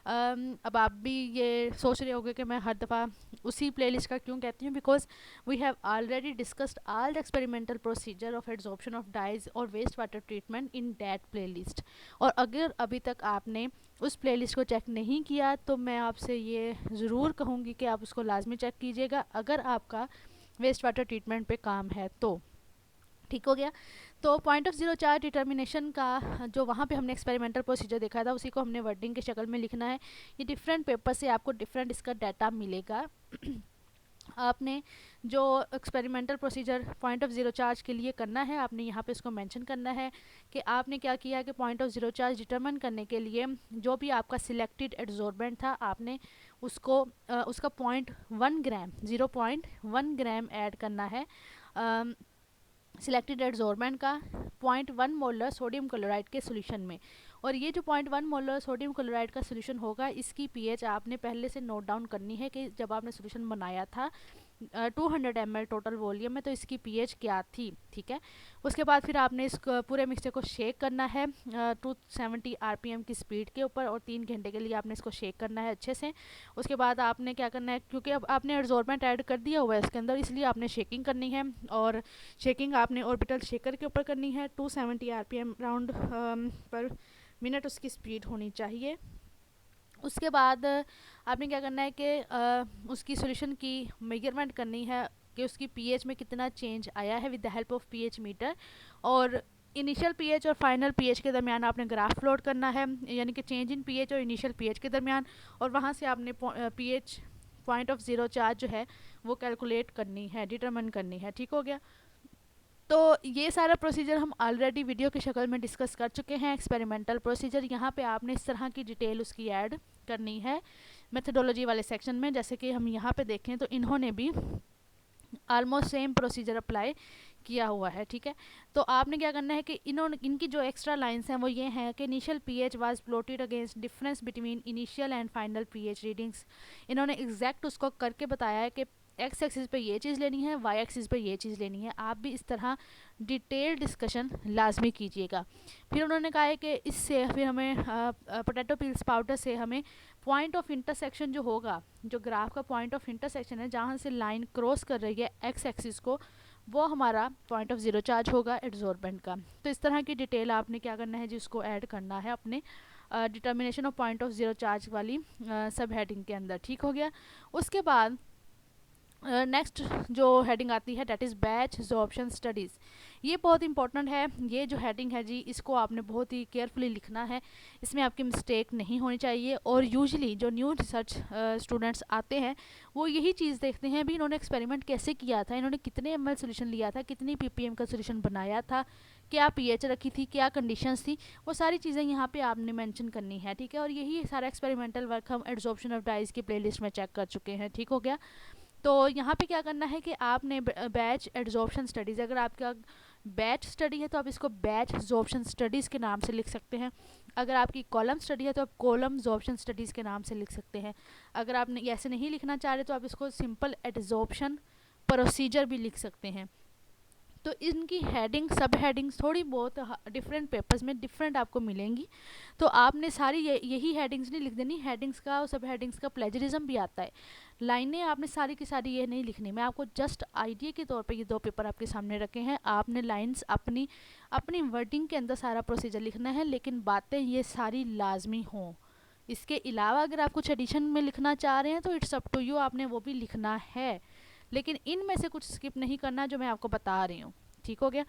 Speaker 1: अब आप भी ये सोच रहे होंगे कि मैं हर दफ़ा उसी प्लेलिस्ट का क्यों कहती हूँ, because we have already discussed all the experimental procedure of adsorption of dyes और waste water treatment in that playlist. और अगर अभी तक आपने उस प्लेलिस्ट को चेक नहीं किया तो मैं आपसे ये ज़रूर कहूँगी कि आप उसको लाजमी चेक कीजिएगा अगर आपका वेस्ट वाटर ट्रीटमेंट पे काम है तो। ठीक हो गया। तो point of zero charge determination का जो वहाँ पे हमने एक्सपेरिमेंटल प्रोसीजर देखा था उसी को हमने वर्डिंग की शक्ल में लिखना है। ये डिफरेंट पेपर से आपको डिफरेंट इसका डाटा मिलेगा। आपने जो experimental procedure point of zero charge के लिए करना है आपने यहाँ पे इसको मेंशन करना है कि आपने क्या किया कि point of zero charge determine करने के लिए जो भी आपका सिलेक्टेड एड्जॉर्बेंट था आपने उसका 0.1 ग्राम 0.1 ग्राम ऐड करना है सिलेक्टेड एडजॉर्बेंट का 0.1 मोलर सोडियम क्लोराइड के सोल्यूशन में। और ये जो 0.1 मोलर सोडियम क्लोराइड का सोल्यूशन होगा, इसकी पीएच आपने पहले से नोट डाउन करनी है कि जब आपने सोल्यूशन बनाया था 200 ml टोटल वॉल्यूम में, तो इसकी पीएच क्या थी। ठीक है, उसके बाद फिर आपने इस पूरे मिक्सचर को शेक करना है 270 आरपीएम की स्पीड के ऊपर, और 3 घंटे के लिए आपने इसको शेक करना है अच्छे से। उसके बाद आपने क्या करना है, क्योंकि अब आपने एडजॉर्बेंट ऐड कर दिया हुआ है इसके अंदर, इसलिए आपने शेकिंग करनी है, और शेकिंग आपने ऑर्बिटल शेकर के ऊपर करनी है 270 आरपीएम राउंड पर मिनट उसकी स्पीड होनी चाहिए। उसके बाद आपने क्या करना है कि उसकी सॉल्यूशन की मेजरमेंट करनी है कि उसकी पीएच में कितना चेंज आया है with the help of pH meter, और इनिशियल पीएच और फाइनल पीएच के दरमियान आपने ग्राफ प्लॉट करना है, यानी कि चेंज इन पीएच और इनिशियल पीएच के दरमियान, और वहाँ से आपने pH point of zero charge जो है वो कैलकुलेट करनी है, डिटरमिन करनी है। ठीक हो गया। तो ये सारा प्रोसीजर हम ऑलरेडी वीडियो की शक्ल में डिस्कस कर चुके हैं, एक्सपेरिमेंटल प्रोसीजर। यहाँ पे आपने इस तरह की डिटेल उसकी ऐड करनी है मेथडोलॉजी वाले सेक्शन में। जैसे कि हम यहाँ पे देखें तो इन्होंने भी ऑलमोस्ट सेम प्रोसीजर अप्लाई किया हुआ है। ठीक है, तो आपने क्या करना है कि इनकी जो एक्स्ट्रा लाइंस हैं वो ये हैं कि initial pH was plotted against difference between initial and final pH readings. इन्होंने एग्जैक्ट उसको करके बताया है कि एक्स एक्सिस पे ये चीज़ लेनी है, वाई एक्सिस पे ये चीज़ लेनी है। आप भी इस तरह डिटेल डिस्कशन लाजमी कीजिएगा। फिर उन्होंने कहा है कि इससे फिर हमें पोटैटो पील्स पाउडर से हमें पॉइंट ऑफ इंटरसेक्शन जो होगा, जो ग्राफ का पॉइंट ऑफ इंटरसेक्शन है जहाँ से लाइन क्रॉस कर रही है एक्स एक्सिस को, वो हमारा पॉइंट ऑफ ज़ीरो चार्ज होगा एडजॉर्बेंट का। तो इस तरह की डिटेल आपने क्या करना है, जिसको ऐड करना है अपने determination of point of zero charge वाली सब हेडिंग के अंदर। ठीक हो गया। उसके बाद नेक्स्ट जो हेडिंग आती है that is batch absorption studies. ये बहुत इंपॉर्टेंट है। ये जो हेडिंग है जी, इसको आपने बहुत ही केयरफुली लिखना है, इसमें आपकी मिस्टेक नहीं होनी चाहिए। और यूजुअली जो न्यू रिसर्च स्टूडेंट्स आते हैं वो यही चीज़ देखते हैं भी इन्होंने एक्सपेरिमेंट कैसे किया था, इन्होंने कितने ml सोल्यूशन लिया था, कितनी ppm का सोल्यूशन बनाया था, क्या पीएच रखी थी, क्या कंडीशंस थी, वो सारी चीज़ें यहाँ पे आपने मेंशन करनी है। ठीक है, और यही सारा एक्सपेरिमेंटल वर्क हम एड्सॉर्प्शन ऑफ डाइज की प्लेलिस्ट में चेक कर चुके हैं। ठीक हो गया। तो यहाँ पे क्या करना है कि आपने बैच एड्सॉर्प्शन स्टडीज़, अगर आपका बैच स्टडी है तो आप इसको बैच एड्सॉर्प्शन स्टडीज़ के नाम से लिख सकते हैं। अगर आपकी कॉलम स्टडी है तो आप कॉलम एड्सॉर्प्शन स्टडीज़ के नाम से लिख सकते हैं। अगर आप ऐसे नहीं लिखना चाह रहे तो आप इसको सिंपल एड्सॉर्प्शन प्रोसीजर भी लिख सकते हैं। तो इनकी हेडिंग सब हेडिंग्स थोड़ी बहुत डिफरेंट पेपर्स में डिफरेंट आपको मिलेंगी, तो आपने सारी यही हेडिंग्स नहीं लिख देनी। हेडिंग्स का और सब हेडिंग्स का प्लेजरिज्म भी आता है। लाइनें आपने सारी की सारी ये नहीं लिखनी। मैं आपको जस्ट आइडिया के तौर पे ये दो पेपर आपके सामने रखे हैं। आपने लाइंस अपनी अपनी वर्डिंग के अंदर सारा प्रोसीजर लिखना है, लेकिन बातें ये सारी लाजमी हों। इसके अलावा अगर आप कुछ एडिशन में लिखना चाह रहे हैं तो इट्स अप टू यू, आपने वो भी लिखना है, लेकिन इनमें से कुछ स्किप नहीं करना जो मैं आपको बता रही हूँ। ठीक हो गया।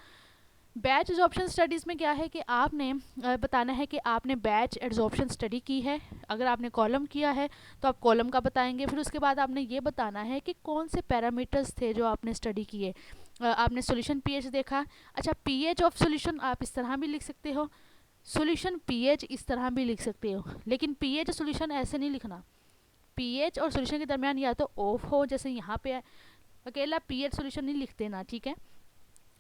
Speaker 1: बैच एड्सॉर्प्शन स्टडीज़ में क्या है कि आपने बताना है कि आपने बैच एड्सॉर्प्शन स्टडी की है। अगर आपने कॉलम किया है तो आप कॉलम का बताएंगे। फिर उसके बाद आपने ये बताना है कि कौन से पैरामीटर्स थे जो आपने स्टडी किए। आपने सॉल्यूशन पीएच देखा, अच्छा पीएच ऑफ सॉल्यूशन आप इस तरह भी लिख सकते हो, सॉल्यूशन पीएच इस तरह भी लिख सकते हो, लेकिन पीएच सॉल्यूशन ऐसे नहीं लिखना। पीएच और सॉल्यूशन के दरमियान या तो ऑफ हो, जैसे यहाँ पे अकेला पीएच सॉल्यूशन नहीं लिख देना। ठीक है,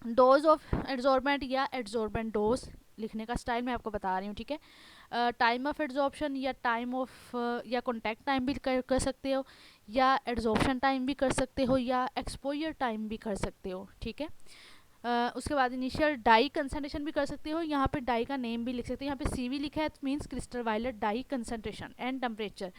Speaker 1: डोज ऑफ एड्सॉर्बेंट या एड्सॉर्बेंट डोज लिखने का स्टाइल मैं आपको बता रही हूँ। ठीक है, टाइम ऑफ एड्सॉर्प्शन या टाइम ऑफ या कॉन्टैक्ट टाइम भी कर सकते हो, या एड्सॉर्प्शन टाइम भी कर सकते हो, या एक्सपोजर टाइम भी कर सकते हो। ठीक है, उसके बाद इनिशियल डाई कंसंट्रेशन भी कर सकते हो। यहाँ पे डाई का नेम भी लिख सकते हो। यहाँ पे CV लिखा है तो means crystal violet dye concentration and temperature.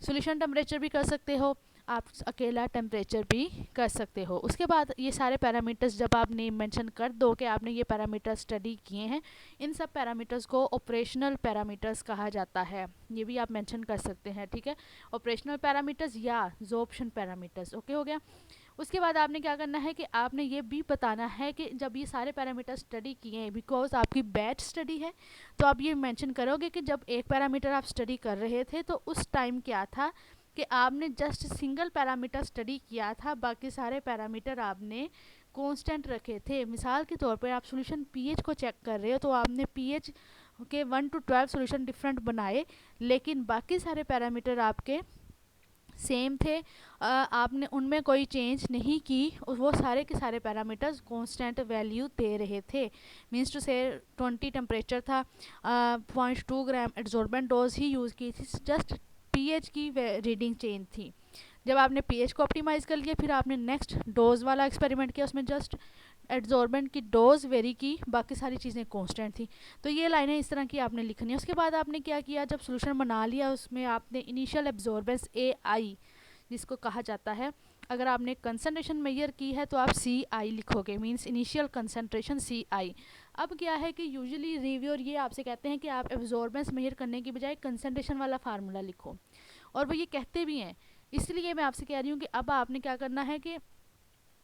Speaker 1: Solution temperature भी कर सकते हो, आप अकेला टेम्परेचर भी कर सकते हो। उसके बाद ये सारे पैरामीटर्स जब आप नेम मेंशन कर दो कि आपने ये पैरामीटर स्टडी किए हैं, इन सब पैरामीटर्स को ऑपरेशनल पैरामीटर्स कहा जाता है। ये भी आप मेंशन कर सकते हैं। ठीक है, ऑपरेशनल पैरामीटर्स या एब्जॉर्प्शन पैरामीटर्स। ओके हो गया। उसके बाद आपने क्या करना है कि आपने ये भी बताना है कि जब ये सारे पैरामीटर स्टडी किए हैं, बिकॉज आपकी बैच स्टडी है, तो आप ये मेंशन करोगे कि जब एक पैरामीटर आप स्टडी कर रहे थे तो उस टाइम क्या था कि आपने जस्ट सिंगल पैरामीटर स्टडी किया था, बाकी सारे पैरामीटर आपने कांस्टेंट रखे थे। मिसाल के तौर पर आप सॉल्यूशन पीएच को चेक कर रहे हो तो आपने पीएच के 1 to 12 सॉल्यूशन डिफरेंट बनाए, लेकिन बाकी सारे पैरामीटर आपके सेम थे, आपने उनमें कोई चेंज नहीं की, वो सारे के सारे पैरामीटर्स कांस्टेंट वैल्यू दे रहे थे। मींस टू से 20 टेम्परेचर था, 0.2 ग्राम एड्जॉर्बेंट डोज ही यूज़ की थी, जस्ट पीएच की रीडिंग चेंज थी। जब आपने पीएच को ऑप्टिमाइज़ कर लिया, फिर आपने नेक्स्ट डोज वाला एक्सपेरिमेंट किया, उसमें जस्ट एड्जॉर्बेंट की डोज वेरी की, बाकी सारी चीज़ें कांस्टेंट थी। तो ये लाइनें इस तरह की आपने लिखनी है। उसके बाद आपने क्या किया, जब सोल्यूशन बना लिया उसमें आपने इनिशियल एब्जॉर्बेंस AI जिसको कहा जाता है, अगर आपने कंसंट्रेशन मेजर की है तो आप CI लिखोगे, मींस इनिशियल कंसंट्रेशन CI। अब क्या है कि यूजुअली रिव्यूअर ये आपसे कहते हैं कि आप एब्जॉर्बेंस मेजर करने की बजाय कंसंट्रेशन वाला फार्मूला लिखो, और वो ये कहते भी हैं। इसलिए मैं आपसे कह रही हूँ कि अब आपने क्या करना है कि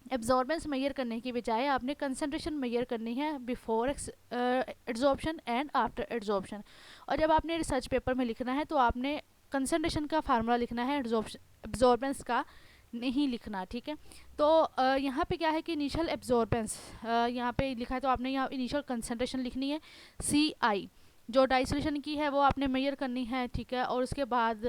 Speaker 1: एब्जॉर्बेंस मेजर करने की बजाय आपने कंसंट्रेशन मेजर करनी है before adsorption and after adsorption. और जब आपने रिसर्च पेपर में लिखना है तो आपने कंसंट्रेशन का फार्मूला लिखना है, एब्जॉर्बेंस का नहीं लिखना, ठीक है। तो यहाँ पे क्या है कि इनिशियल एब्जॉर्बेंस यहाँ पे लिखा है, तो आपने यहाँ इनिशियल कंसंट्रेशन लिखनी है CI, जो डाइसोल्यूशन की है वो आपने मेजर करनी है, ठीक है। और उसके बाद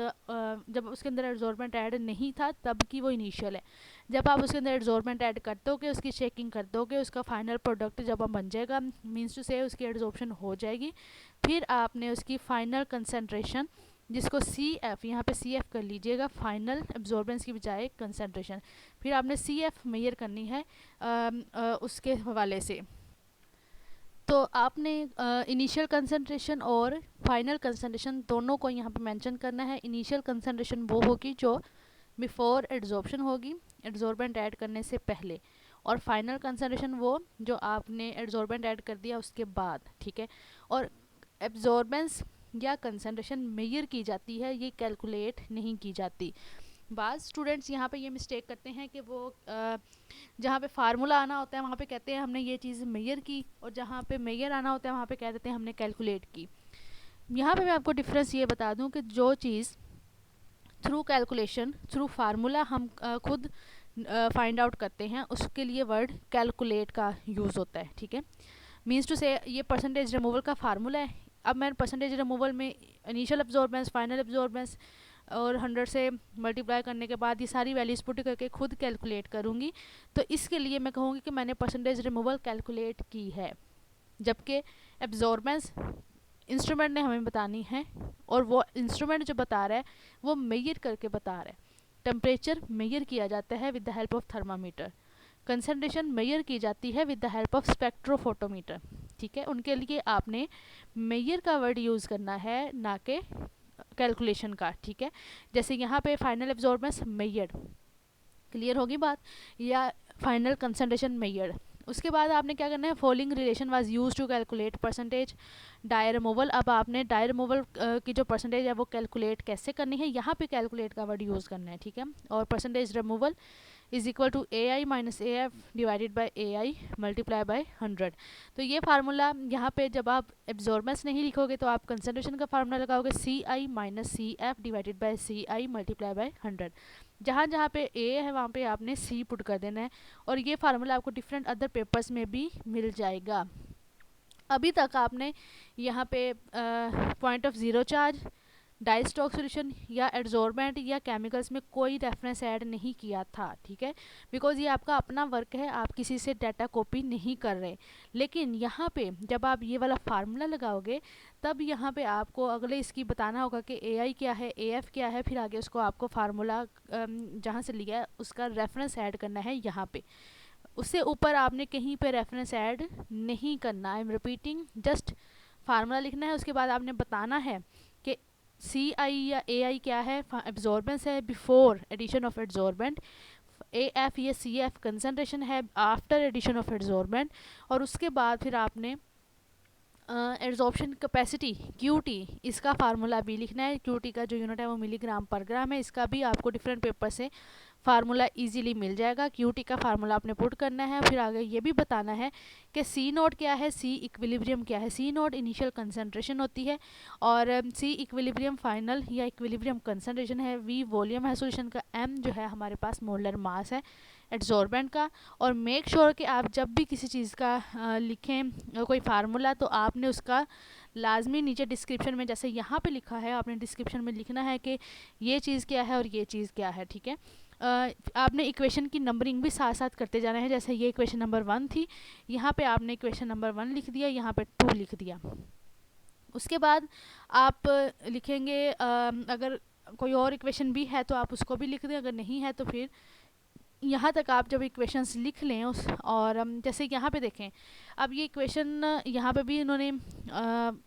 Speaker 1: जब उसके अंदर एड्जॉर्बेंट ऐड नहीं था तब की वो इनिशियल है। जब आप उसके अंदर एड्जॉर्बेंट ऐड कर दोगे, उसकी शेकिंग कर दोगे, उसका फाइनल प्रोडक्ट जब बन जाएगा, मीन्स टू से उसकी एड्जॉर्प्शन हो जाएगी, फिर आपने उसकी फाइनल कंसंट्रेशन जिसको CF, यहाँ पे CF कर लीजिएगा, फाइनल एब्जॉर्बेंस की बजाय कंसंट्रेशन, फिर आपने CF मेजर करनी है उसके हवाले से। तो आपने इनिशियल कंसंट्रेशन और फाइनल कंसंट्रेशन दोनों को यहाँ पे मेंशन करना है। इनिशियल कंसंट्रेशन वो होगी जो बिफोर एड्जॉर्प्शन होगी, एड्जॉर्बेंट ऐड करने से पहले, और फाइनल कंसंट्रेशन वो जो आपने एड्जॉर्बेंट ऐड कर दिया उसके बाद, ठीक है। और एब्जॉर्बेंस या कंसंट्रेशन मेजर की जाती है, ये कैलकुलेट नहीं की जाती। बाज़ स्टूडेंट्स यहाँ पे ये मिस्टेक करते हैं कि वो जहाँ पे फार्मूला आना होता है वहाँ पे कहते हैं हमने ये चीज़ मेजर की, और जहाँ पे मेजर आना होता है वहाँ पे कह देते हैं हमने कैलकुलेट की। यहाँ पे मैं आपको डिफरेंस ये बता दूँ कि जो चीज़ थ्रू कैलकुलेशन, थ्रू फार्मूला हम खुद फाइंड आउट करते हैं, उसके लिए वर्ड कैलकुलेट का यूज़ होता है, ठीक है। मीन्स टू से ये परसेंटेज रिमूवल का फार्मूला है। अब मैं परसेंटेज रिमूवल में इनिशियल एब्जॉर्बेंस, फाइनल एब्जॉर्बेंस और 100 से मल्टीप्लाई करने के बाद ये सारी वैल्यूज़ पुट करके खुद कैलकुलेट करूँगी, तो इसके लिए मैं कहूँगी कि मैंने परसेंटेज रिमूवल कैलकुलेट की है। जबकि एब्जॉर्बेंस इंस्ट्रूमेंट ने हमें बतानी है, और वो इंस्ट्रूमेंट जो बता रहा है वो मेजर करके बता रहा है। टेम्परेचर मेजर किया जाता है with the help of thermometer, concentration measure की जाती है with the help of spectrophotometer, ठीक है। उनके लिए आपने मेजर का वर्ड यूज़ करना है, ना कि कैलकुलेशन का, ठीक है। जैसे यहाँ पे फाइनल एब्जॉर्बेंस मेजर्ड, क्लियर होगी बात, या फाइनल कंसंट्रेशन मेजर्ड। उसके बाद आपने क्या करना है, following relation was use to calculate percentage dye removal. अब आपने डाई रिमूवल की जो परसेंटेज है वो कैलकुलेट कैसे करनी है, यहाँ पे कैलकुलेट का वर्ड यूज़ करना है, ठीक है। और percentage removal is equal to AI minus AF divided by AI multiply by 100। तो ये फार्मूला यहाँ पे जब आप एब्जॉर्बेंस नहीं लिखोगे तो आप कंसंट्रेशन का फार्मूला लगाओगे CI minus CF divided by CI multiply by 100। जहाँ जहाँ पे A है वहाँ पे आपने C पुट कर देना है, और ये फार्मूला आपको डिफरेंट अदर पेपर्स में भी मिल जाएगा। अभी तक आपने यहाँ पे point of zero charge, dye stock solution या एड्जॉर्बेंट या केमिकल्स में कोई रेफरेंस ऐड नहीं किया था, ठीक है, बिकॉज ये आपका अपना वर्क है, आप किसी से डाटा कॉपी नहीं कर रहे। लेकिन यहाँ पे जब आप ये वाला फार्मूला लगाओगे तब यहाँ पे आपको अगले इसकी बताना होगा कि AI क्या है, AF क्या है, फिर आगे उसको आपको फार्मूला जहाँ से लिया है उसका रेफरेंस ऐड करना है यहाँ पे। उससे ऊपर आपने कहीं पे रेफरेंस ऐड नहीं करना। I am repeating, just formula लिखना है, उसके बाद आपने बताना है कि CI या AI क्या है, एब्जॉर्बेंस है before addition of adsorbent, AF या CF कंसंट्रेशन है आफ्टर एडिशन ऑफ एड्जॉर्बेंट, और उसके बाद फिर आपने एड्जॉर्प्शन कैपेसिटी QT, इसका फार्मूला भी लिखना है। QT का जो यूनिट है वो मिलीग्राम पर ग्राम है, इसका भी आपको डिफरेंट पेपर से फार्मूला इजीली मिल जाएगा। QT का फार्मूला आपने पुट करना है, फिर आगे ये भी बताना है कि C नोट क्या है, C इक्विलिब्रियम क्या है। C नोट इनिशियल कंसंट्रेशन होती है, और C इक्विलिब्रियम फाइनल या इक्विलिब्रियम कंसंट्रेशन है। V वॉल्यूम है सॉल्यूशन का, M जो है हमारे पास मोलर मास है, एड्सॉर्बेंट का। और मेक श्योर कि आप जब भी किसी चीज़ का लिखें कोई फार्मूला, तो आपने उसका लाजमी नीचे डिस्क्रिप्शन में, जैसे यहाँ पे लिखा है, आपने डिस्क्रिप्शन में लिखना है कि ये चीज़ क्या है और ये चीज़ क्या है, ठीक है। आपने इक्वेशन की नंबरिंग भी साथ साथ करते जाना है। जैसे ये इक्वेशन नंबर 1 थी, यहाँ पे आपने इक्वेशन नंबर 1 लिख दिया, यहाँ पे 2 लिख दिया। उसके बाद आप लिखेंगे अगर कोई और इक्वेशन भी है तो आप उसको भी लिख दें, अगर नहीं है तो फिर यहाँ तक आप जब इक्वेशंस लिख लें उस, और जैसे यहाँ पे देखें, अब ये इक्वेशन यहाँ पे भी इन्होंने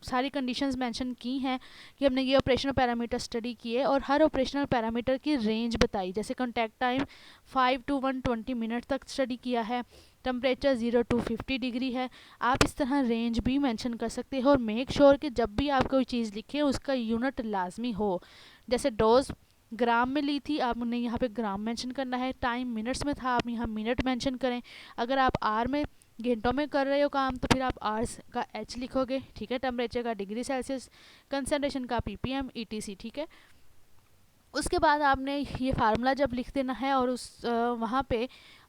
Speaker 1: सारी कंडीशंस मेंशन की हैं कि हमने ये ऑपरेशनल पैरामीटर स्टडी किए और हर ऑपरेशनल पैरामीटर की रेंज बताई। जैसे कॉन्टैक्ट टाइम 5 to 120 मिनट तक स्टडी किया है, टेम्परेचर 0 to 50 डिग्री है। आप इस तरह रेंज भी मेंशन कर सकते हो। और मेक श्योर कि जब भी आप कोई चीज़ लिखें उसका यूनिट लाजमी हो। जैसे डोज ग्राम में ली थी, आपने यहाँ पे ग्राम मेंशन करना है। टाइम मिनट्स में था, आप यहाँ मिनट मेंशन करें। अगर आप आर में घंटों में कर रहे हो काम तो फिर आप आवर्स का एच लिखोगे, ठीक है। टेम्परेचर का डिग्री सेल्सियस, कंसंट्रेशन का पीपीएम, ईटीसी, ठीक है। उसके बाद आपने ये फार्मूला जब लिख देना है और उस वहाँ पे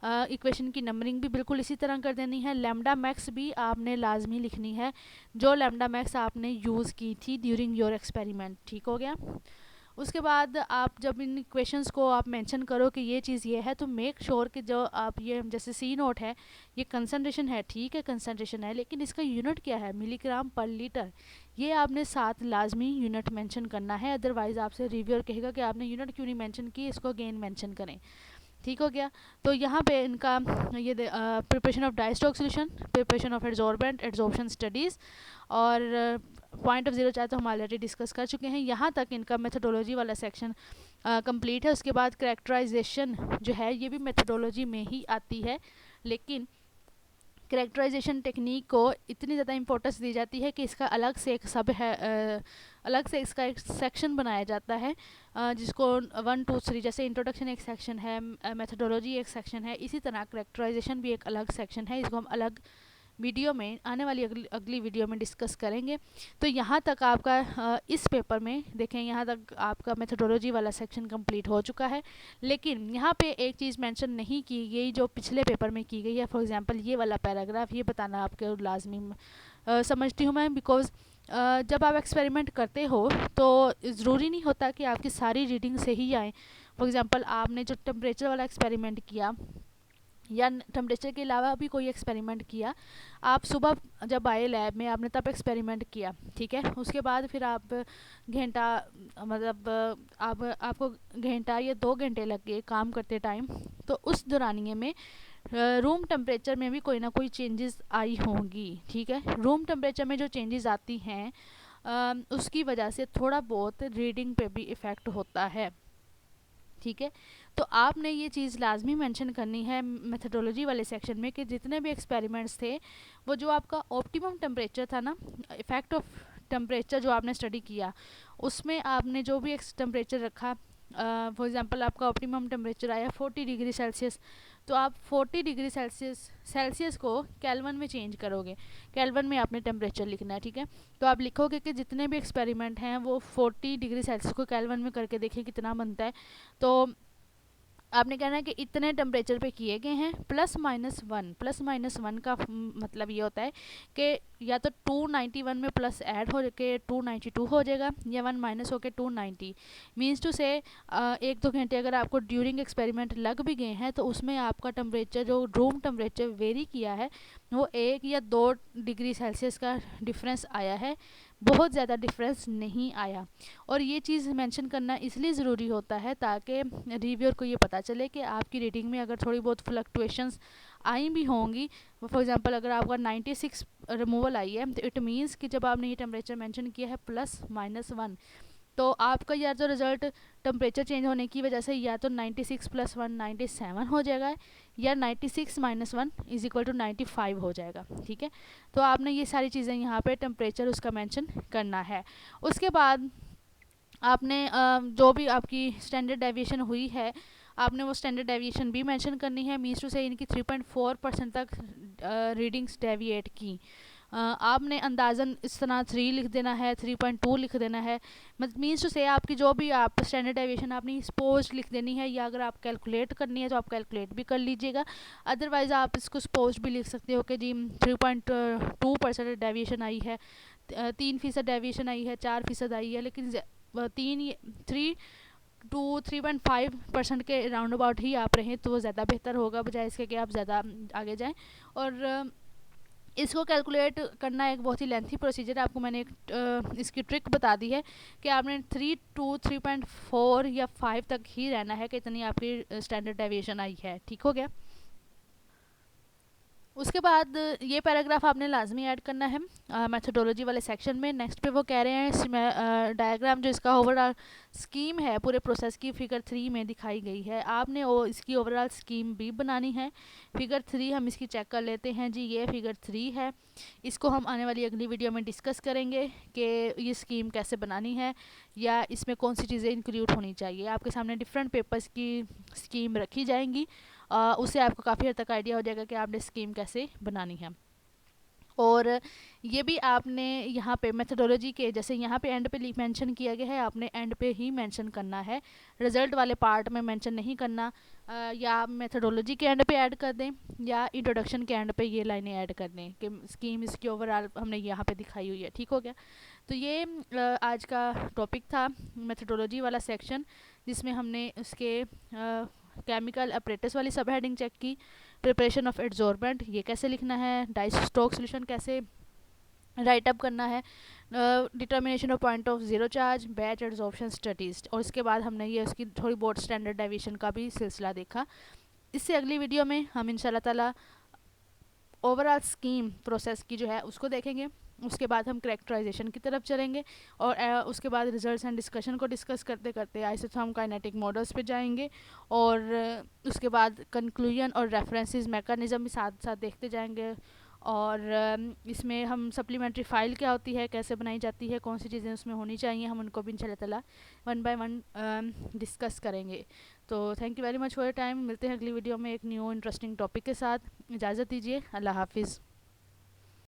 Speaker 1: इक्वेशन की नंबरिंग भी बिल्कुल इसी तरह कर देनी है। लैम्डा मैक्स भी आपने लाजमी लिखनी है, जो लैम्डा मैक्स आपने यूज़ की थी ड्यूरिंग योर एक्सपेरिमेंट, ठीक हो गया। उसके बाद आप जब इन इक्वेशंस को आप मेंशन करो कि ये चीज़ ये है, तो मेक श्योर कि जो आप ये जैसे सी नोट है, ये कंसंट्रेशन है, ठीक है, कंसंट्रेशन है, लेकिन इसका यूनिट क्या है, मिलीग्राम पर लीटर, ये आपने साथ लाजमी यूनिट मेंशन करना है। अदरवाइज़ आपसे रिव्यूअर कहेगा कि आपने यूनिट क्यों नहीं मेंशन की, इसको अगेन मेंशन करें, ठीक हो गया। तो यहाँ पे इनका ये preparation of dye stock solution, preparation of adsorbent, adsorption studies और पॉइंट ऑफ ज़ीरो चार्ज तो हम ऑलरेडी डिस्कस कर चुके हैं। यहाँ तक इनका मेथोडोलॉजी वाला सेक्शन कंप्लीट है। उसके बाद कैरेक्टराइजेशन जो है ये भी मेथोडोलॉजी में ही आती है, लेकिन कैरेक्टराइजेशन टेक्निक को इतनी ज़्यादा इंपॉर्टेंस दी जाती है कि इसका अलग से एक सब है, अलग से इसका एक सेक्शन बनाया जाता है, जिसको 1 2 3 जैसे इंट्रोडक्शन एक सेक्शन है, मेथोडोलॉजी एक सेक्शन है, इसी तरह कैरेक्टराइजेशन भी एक अलग सेक्शन है। इसको हम अलग वीडियो में, आने वाली अगली वीडियो में डिस्कस करेंगे। तो यहाँ तक आपका इस पेपर में देखें, यहाँ तक आपका मेथोडोलॉजी वाला सेक्शन कंप्लीट हो चुका है। लेकिन यहाँ पे एक चीज़ मेंशन नहीं की गई जो पिछले पेपर में की गई है। फॉर एग्जांपल ये वाला पैराग्राफ, ये बताना आपके लाजमी समझती हूँ मैं, बिकॉज़ जब आप एक्सपेरिमेंट करते हो तो ज़रूरी नहीं होता कि आपकी सारी रीडिंग सही आए। फॉर एग्ज़ाम्पल आपने जो टेम्परेचर वाला एक्सपेरिमेंट किया या टेम्परेचर के अलावा भी कोई एक्सपेरिमेंट किया, आप सुबह जब आए लैब में आपने तब एक्सपेरिमेंट किया, ठीक है। उसके बाद फिर आप घंटा, मतलब आपको घंटा या 2 घंटे लग गए काम करते टाइम, तो उस दौरानिए में रूम टेम्परेचर में भी कोई ना कोई चेंजेस आई होंगी, ठीक है। रूम टेम्परेचर में जो चेंजेस आती हैं उसकी वजह से थोड़ा बहुत रीडिंग पे भी इफ़ेक्ट होता है, ठीक है। तो आपने ये चीज़ लाजमी मेंशन करनी है मेथोडोलॉजी वाले सेक्शन में कि जितने भी एक्सपेरिमेंट्स थे वो जो आपका ऑप्टिमम टेम्परेचर था ना, इफ़ेक्ट ऑफ टेम्परेचर जो आपने स्टडी किया, उसमें आपने जो भी टेम्परेचर रखा, फॉर एग्जांपल आपका ऑप्टिमम टेम्परेचर आया 40 डिग्री सेल्सियस, तो आप 40 डिग्री सेल्सियस को केल्विन में चेंज करोगे, केल्विन में आपने टेम्परेचर लिखना है, ठीक है। तो आप लिखोगे कि जितने भी एक्सपेरिमेंट हैं वो 40 डिग्री सेल्सियस को केल्विन में करके देखिए कितना बनता है। तो आपने कहना है कि इतने टेम्परेचर पे किए गए हैं, +-1, +-1 का मतलब ये होता है कि या तो 291 में प्लस ऐड हो के 292 हो जाएगा, या 1 माइनस होके 290। मीन्स टू से 1-2 घंटे अगर आपको ड्यूरिंग एक्सपेरिमेंट लग भी गए हैं तो उसमें आपका टेम्परेचर जो रूम टेम्परेचर वेरी किया है वो 1 या 2 डिग्री सेल्सियस का डिफरेंस आया है, बहुत ज़्यादा डिफरेंस नहीं आया। और ये चीज़ मेंशन करना इसलिए ज़रूरी होता है ताकि रिव्यूअर को ये पता चले कि आपकी रीडिंग में अगर थोड़ी बहुत फ्लक्चुएशंस आई भी होंगी, फॉर एग्जांपल अगर आपका 96 रिमूवल आई है तो इट मीन्स कि जब आपने ये टेम्परेचर मेंशन किया है +-1, तो आपका या जो रिज़ल्ट टेम्परेचर चेंज होने की वजह से या तो 96 + 1 97 हो जाएगा, या 96 - 1 = 95 हो जाएगा, ठीक है। तो आपने ये सारी चीज़ें यहाँ पे टेम्परेचर उसका मेंशन करना है। उसके बाद आपने जो भी आपकी स्टैंडर्ड डेविएशन हुई है आपने वो स्टैंडर्ड डेविएशन भी मेंशन करनी है। मीन्स टू से इनकी 3.4% तक रीडिंग्स डेविएट की, आपने अंदाज़न इस तरह 3 लिख देना है, 3.2 लिख देना है। मीन्स टू से आपकी जो भी आप स्टैंडर्ड डेविएशन आपने सपोज लिख देनी है, या अगर आप कैलकुलेट करनी है तो आप कैलकुलेट भी कर लीजिएगा। अदरवाइज़ आप इसको सपोज भी लिख सकते हो कि जी 3.2% डेविएशन आई है, 3% डेविएशन आई है, 4% आई है, लेकिन 3.5% के राउंड अबाउट ही आप रहें तो वो ज़्यादा बेहतर होगा, बजाय इसके कि आप ज़्यादा आगे जाएं। और इसको कैलकुलेट करना एक बहुत ही लेंथी प्रोसीजर है। आपको मैंने एक इसकी ट्रिक बता दी है कि आपने 3 to 3.4 या 5 तक ही रहना है कि इतनी आपकी स्टैंडर्ड डेविएशन आई है। ठीक हो गया। उसके बाद ये पैराग्राफ आपने लाजमी ऐड करना है मेथोडोलॉजी वाले सेक्शन में। नेक्स्ट पे वो कह रहे हैं इसमें डायग्राम जो इसका ओवरऑल स्कीम है पूरे प्रोसेस की फिगर 3 में दिखाई गई है। आपने वो इसकी ओवरऑल स्कीम भी बनानी है। फिगर 3 हम इसकी चेक कर लेते हैं जी। ये फिगर 3 है, इसको हम आने वाली अगली वीडियो में डिस्कस करेंगे कि ये स्कीम कैसे बनानी है या इसमें कौन सी चीज़ें इंक्लूड होनी चाहिए। आपके सामने डिफरेंट पेपर्स की स्कीम रखी जाएंगी, उससे आपको काफ़ी हद तक आइडिया हो जाएगा कि आपने स्कीम कैसे बनानी है। और ये भी आपने यहाँ पे मेथोडोलॉजी के जैसे यहाँ पे एंड पे मेंशन किया गया है, आपने एंड पे ही मेंशन करना है, रिजल्ट वाले पार्ट में मेंशन नहीं करना। या मेथोडोलॉजी के एंड पे ऐड कर दें या इंट्रोडक्शन के एंड पे ये लाइनें ऐड कर दें कि स्कीम इसकी ओवरऑल हमने यहाँ पे दिखाई हुई है। ठीक हो गया। तो ये आज का टॉपिक था मेथोडोलॉजी वाला सेक्शन, जिसमें हमने उसके केमिकल अपरेटस वाली सब हेडिंग चेक की। प्रिपरेशन ऑफ एड्जॉर्बेंट, ये कैसे लिखना है, डाइस्टोक सोल्यूशन कैसे राइट अप करना है, determination of point of zero charge, batch adsorption studies, और इसके बाद हमने ये उसकी थोड़ी बहुत स्टैंडर्ड डेविएशन का भी सिलसिला देखा। इससे अगली वीडियो में हम इंशाल्लाह ताला ओवरऑल स्कीम प्रोसेस की जो है उसको देखेंगे। उसके बाद हम करेक्टराइजेशन की तरफ चलेंगे और उसके बाद रिजल्ट्स एंड डिस्कशन को डिस्कस करते करते आइसोथर्म काइनेटिक मॉडल्स पे जाएंगे, और उसके बाद कंक्लूजन और रेफरेंसेस मैकेनिज्म भी साथ साथ देखते जाएंगे। और इसमें हम सप्लीमेंट्री फ़ाइल क्या होती है, कैसे बनाई जाती है, कौन सी चीज़ें उसमें होनी चाहिए, हम उनको भी इंशाल्लाह ताला 1 by 1 डिस्कस करेंगे। तो thank you very much for your time. मिलते हैं अगली वीडियो में एक न्यू इंटरेस्टिंग टॉपिक के साथ। इजाज़त दीजिए। अल्लाह हाफिज़।